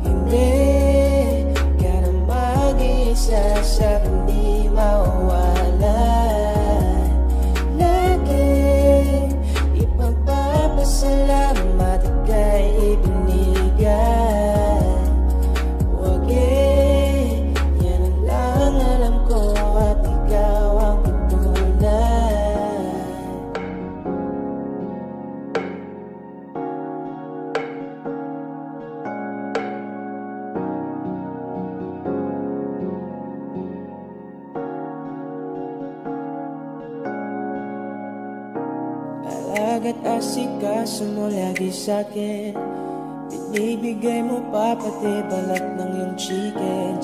Hindi ka na mag-isa sa kundi mawawala. Lagi ipagpapasalamat ika'y ibinigay. Huwag yan ang lang alam ko at ikaw ang tunay. Alaga't asikaso mo lagi sa'kin. Binibigay mo pa pati balat ng iyong chicken.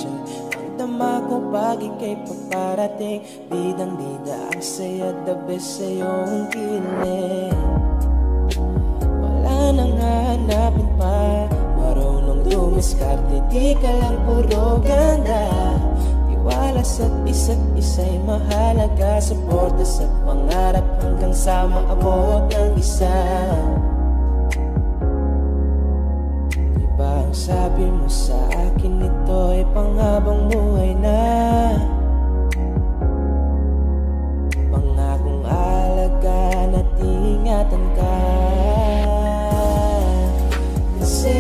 Ang dama ko pag ika'y paparating. Bidang-bida ang saya, the best sa iyong kilig. Wala nang hahanapin pa. Marunong dumiskarte, di ka lang puro ganda. Tiwala sa't isa't isa'y mahalaga. Suporta sa pangarap hanggang sa maabot ng isa. Diba ang sabi mo sa akin ito ay panghabang buhay na. Pangakong alagaan at ingatan ka. Kasi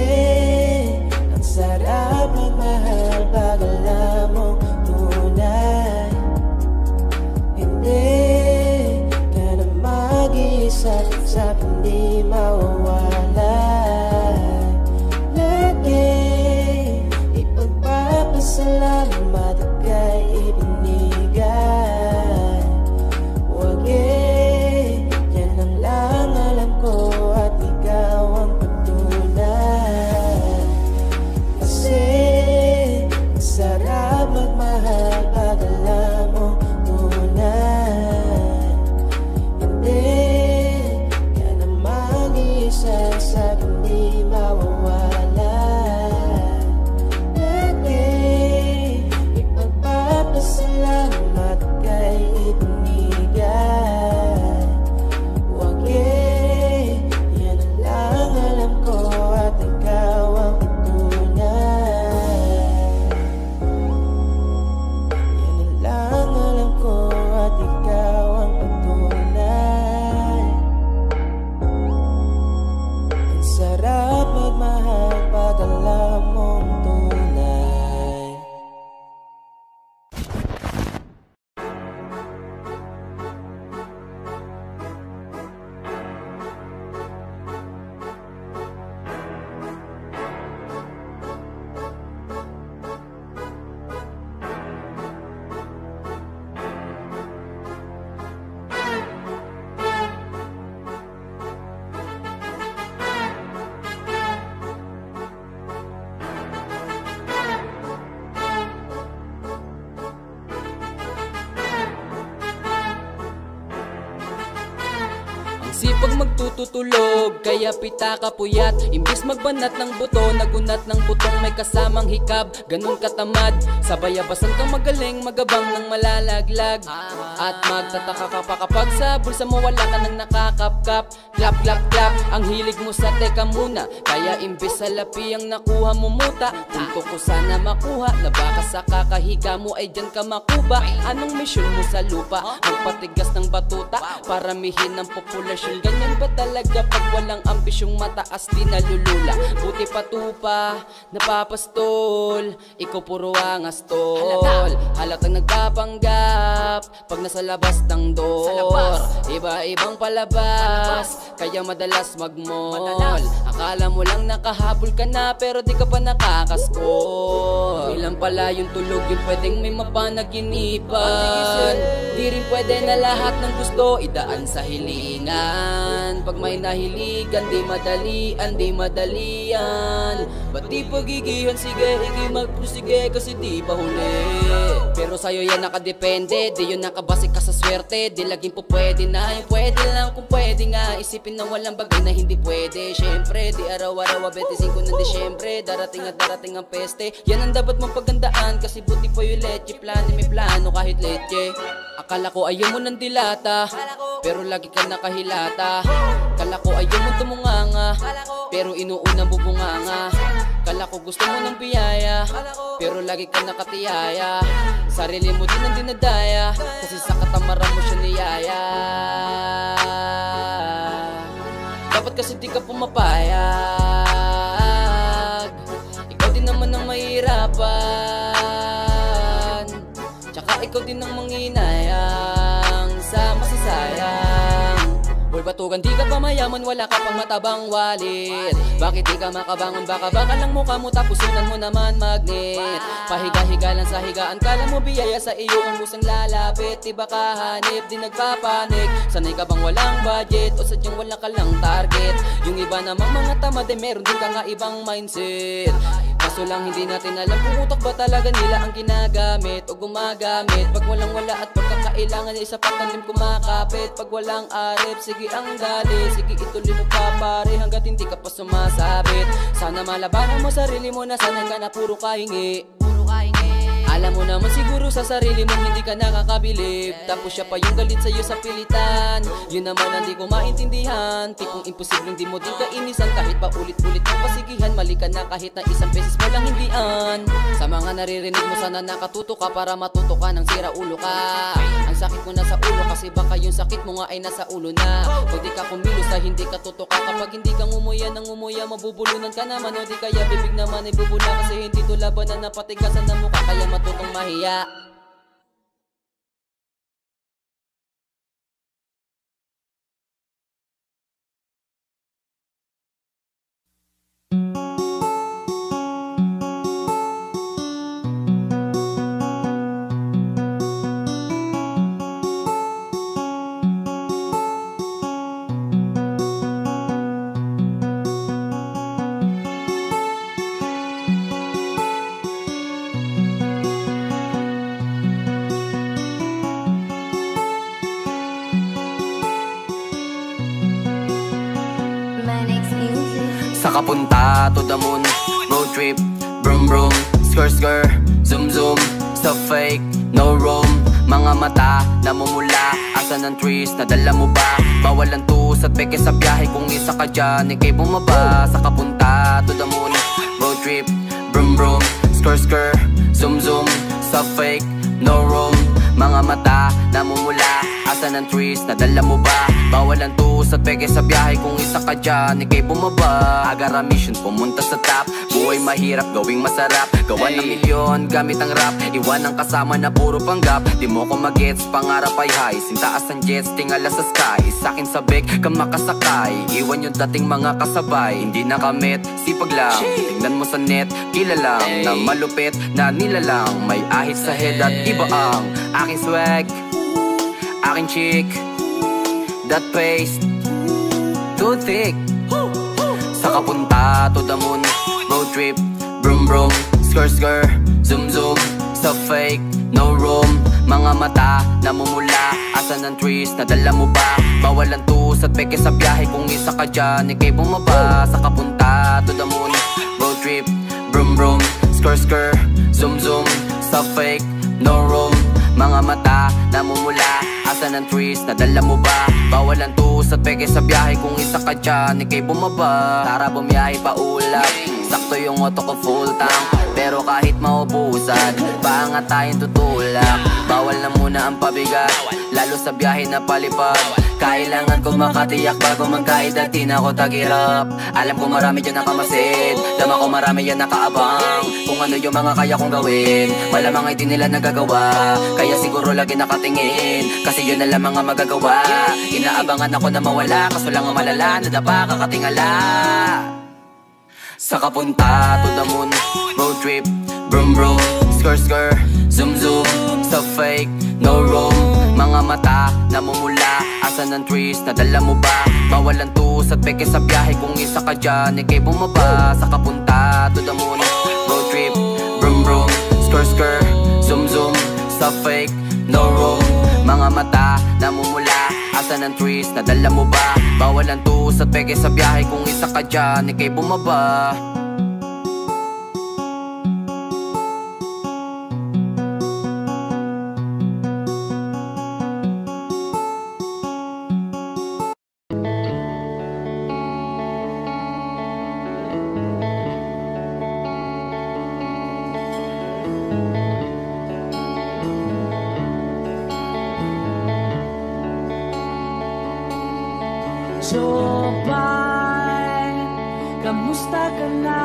ang sarap magmahal pag alam mo tunay. Hindi ka na mag-isa sa kundi mawawala. Lagi ipagpapasalamat ika'y ibinigay. Huwag yan ang lang alam ko at ikaw ang patunay. Kasi ang sarap magmahal pag alam mo tunay. Hindi ka na mag-isa sa kundi mawawala. Lagi ipagpapasalamat ika'y ibinigay. Huwag yan ang lang alam ko at ikaw ang patunay. Yan ang lang alam ko at ikaw ang patunay. Ang sarap magmahal pag alam mong tunay. Sipag magtututulog, kaya pita ka puyat. Imbis magbanat ng buto, nagunat ng putong may kasamang hikab. Ganun katamad, sabayabasan kang magaling, magabang ng malalaglag. At magtataka ka pa kapag sa bulsa mo wala ka nang nakakapkap. Clap, clap, clap, ang hilig mo sa teka muna. Kaya imbis sa lapi ang nakuha mo muta. Punto ko sana makuha, na baka sa kakahiga mo ay dyan ka makuba. Anong misyon mo sa lupa? Magpatigas ng batuta, paramihin ang populasyon relasyon. Ganyan ba talaga pag walang ambisyong mataas di nalulula? Buti patupa, napapastol, ikaw puro angas tol. Halatang nagpapanggap pag nasa labas ng door. Iba-ibang palabas, kaya madalas mag-mall. Akala mo lang nakahabol ka na pero di ka pa nakakaskol. Ilan pala yung tulog yung pwedeng may mapanaginipan. Di rin pwede na lahat ng gusto idaan sa hilingan. Pag may nahiligan di madalian, di madalian. Ba't di pagigihan? Sige, magpusige kasi di pa huli. Pero sa'yo yan nakadepende, di yun nakabase ka sa swerte. Di laging po pwede na, yung pwede lang kung pwede nga. Isipin na walang bagay na hindi pwede. Syempre, di araw-araw 25 ng Disyembre. Darating at darating ang peste. Yan ang dapat mong pagandaan, kasi buti po yung leche. Plano may plano kahit leche. Akala ko ayaw mo ng dilata, pero lagi ka nakahilata. Kala ko ayaw mo tumunganga, pero inuunang bubunganga. Kala ko gusto mo ng biyaya, pero lagi ka nakatiyaya. Sarili mo din ang dinadaya, kasi sa katamaran mo siya niyaya. Dapat kasi di ka pumapayag, ikaw din naman ang mahirapan. Tsaka ikaw din ang manginayang sa masasayang. Boy, batugan di ka pa mayaman, wala ka pang matabang wallet. Bakit di ka makabangon? Baka lang mukha mo tapos sunan mo naman magnet. Pahiga-higa lang sa higaan, kala mo biyaya sa iyo ang musang lalapit. Di ba kahanip, di nagpapanik? Sanay ka bang walang budget o sadyang wala ka lang target? Yung iba namang mga tamad meron din ka nga ibang mindset. Kaso lang hindi natin alam kung utak ba talaga nila ang ginagamit o gumagamit. Pag walang wala at pagkakailangan ay sapat ng lim kumakapit. Pag walang arep, sige ang dali, sige ituloy mo pa pare hanggat hindi ka pa sumasabit. Sana malabanan mo sarili mo na sanay ka na puro kahingi. Alam mo naman siguro sa sarili mo hindi ka nakakabilib. Tapos siya pa yung galit sa'yo sa pilitan. Yun naman hindi ko maintindihan. Tipong imposibleng di mo din kainisan. Kahit pa ulit-ulit mo pasigihan, mali ka na kahit na isang beses mo lang hindian. Sa mga naririnig mo sana nakatuto ka para matuto ka ng sira ulo ka. Ang sakit mo na sa ulo kasi baka yung sakit mo nga ay nasa ulo na. Pag di ka kumilos na hindi ka tutuka. Kapag hindi ka ngumuya ng ngumuya, mabubulunan ka naman. O di kaya bibig naman ay bubula kasi hindi to labanan na patigasan na mukha. Kaya matutong mahiya. Saka punta to the moon, road trip, brum brum, skr skr, zoom zoom, stuff fake, no room. Mga mata namumula, asan ang trees, nadala mo ba? Bawal ang tus at peke sa biyahe, kung isa ka dyan, ikay bumaba. Saka punta to the moon, road trip, brum brum, skr skr, zoom zoom, stuff fake, no room. Mga mata namumula, asan ang trees, nadala mo ba? Bawal ang tus at peke sa biyahe, kung isa ka dyan, ikay bumaba. Agara mission, pumunta sa top. Buhay mahirap, gawing masarap. Gawa ng milyon, gamit ang rap. Iwan ang kasama na puro panggap. Di mo ko magets, pangarap ay high. Sintaas ang jets, tingala sa sky. Sakin sabik, ka makasakay. Iwan yung dating mga kasabay. Hindi nakamit, sipag lang. Tingnan mo sa net, kilalang na malupit na nilalang. May ahit sa head at iba ang aking swag, aking chick, that paste too thick. Saka punta to the moon, road trip, brum brum, skr skr, zoom zoom, stuff fake, no room. Mga mata namumula, asan ang trees, nadala mo ba? Bawal ang tus at peke sa biyahe, kung isa ka dyan, ikay bumaba. Saka punta to the moon, road trip, brum brum, skr skr, zoom zoom, stuff fake, no room. Mga mata namumula, asan ang trees, nadala mo ba? Bawal ang tus at peke sa biyahe, kung isa ka dyan, ikay bumaba. Tara bumiyahe pa ulap, sakto yung auto ko full tank. Pero kahit maubusan, paangat tayong tutulak. Bawal bawal na muna ang pabigat, lalo sa biyahe na palipad. Kailangan ko makatiyak bago magkaedad, di na ako tagirap. Alam ko marami dyan nakamasid, dama ko marami yan nakaabang. Kung ano yung mga kaya kong gawin, malamang ay di nila nagagawa. Kaya siguro lagi nakatingin, kasi yun na lang mga magagawa. Inaabangan ako na mawala, kaso lang ang malala, nadapa kakatingala. Sa kapunta to the moon, road trip, brum brum, skr skr, zoom zoom, sa fake, no room. Mga mata namumula, asan ang trees, nadala mo ba? Bawalan tus at peke sa biyahe, kung isa ka dyan, ikay bumaba. Sa kapunta to the moon, road trip, brum brum, skr skr, zoom zoom, sa fake, no room. Mga mata namumula, asan ang trees, nadala mo ba? Bawalan tus at peke sa biyahe, kung isa ka dyan, ikay bumaba. Jopay, kamusta ka na?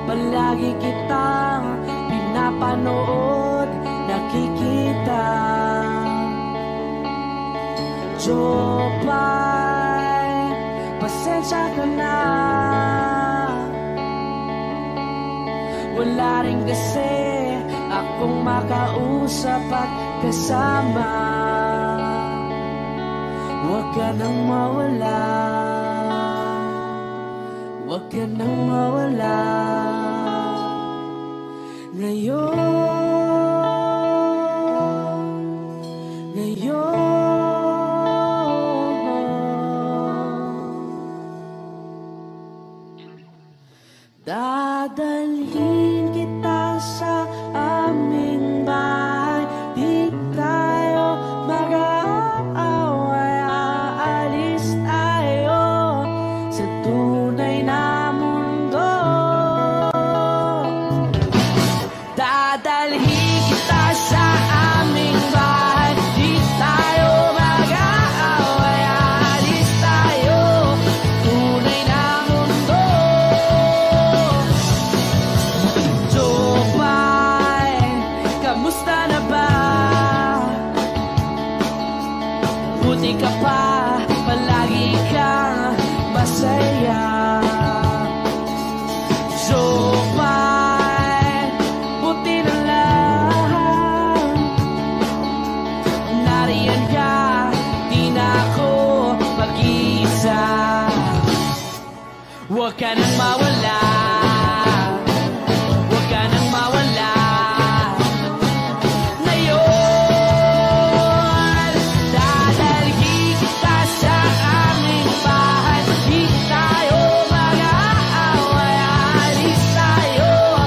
Palagi kitang pinapanood, nakikita. Jopay, pasensya ka na. Wala rin kasi akong makausap at kasama. Huwag ka nang mawala, huwag ka nang mawala. Ngayon dadalhin kita sa aming bahay. Di tayo mag-aaway, aalis tayo sa tunay na mundo. Dadalhin kita sa aming bahay. Di tayo mag-aaway, aalis tayo tunay na mundo. Jopay, kamusta na ba? Buti ka pa, palagi kang masaya. Jopay, buti na lang nariyan ka, di na ako mag-iisa. Huwag ka nang mawala, huwag ka nang mawala. Ngayon dadalhin kita sa aming bahay. Di tayo mag-aaway, aalis tayo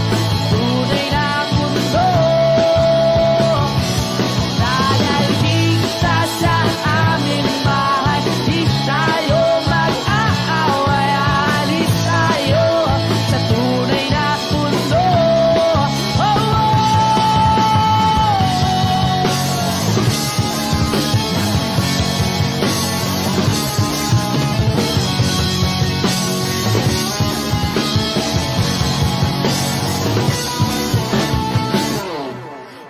tunay na mundo. Dadalhin kita sa aming bahay. Di tayo mag-aaway, aalis tayo sa tunay na mundo.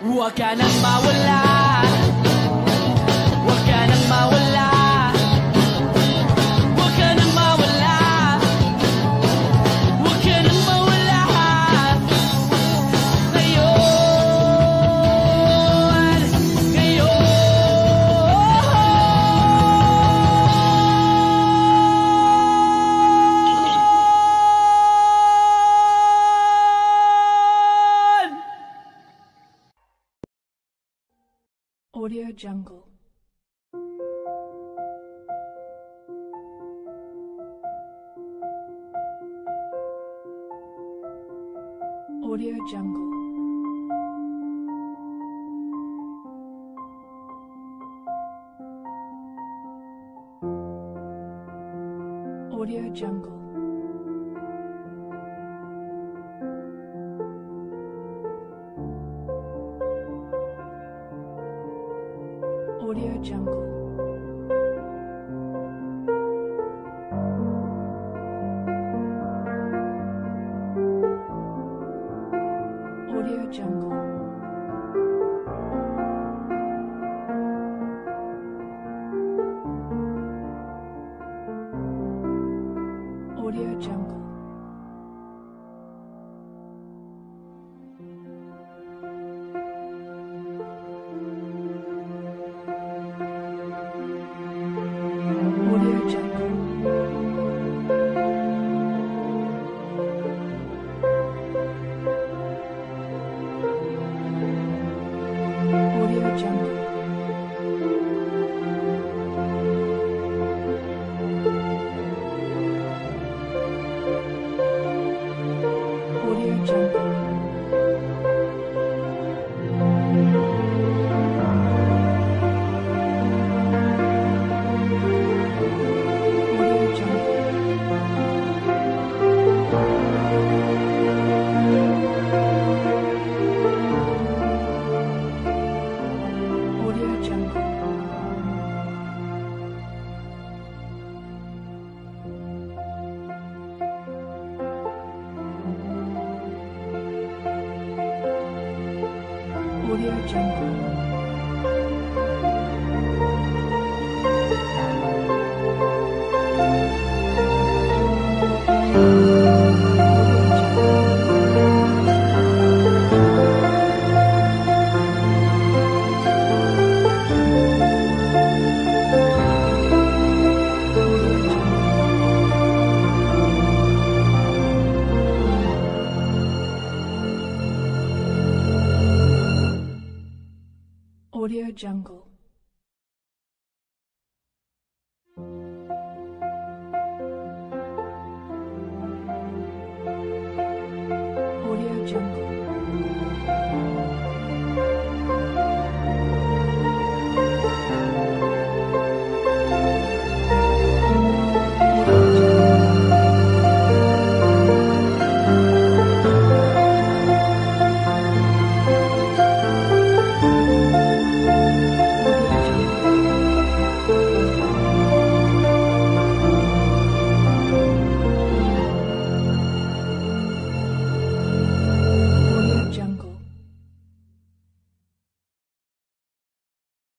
Huwag ka nang mawala, huwag ka nang mawala, huwag ka nang mawala, huwag ka nang mawala. Ngayon Audio Jungle. Audio Jungle. Audio Jungle. Audio Jungle. Audio Jungle. Audio Jungle. Audio Jungle. Audio Jungle. Audio Jungle. Audio Jungle. Audio Jungle. Audio Jungle.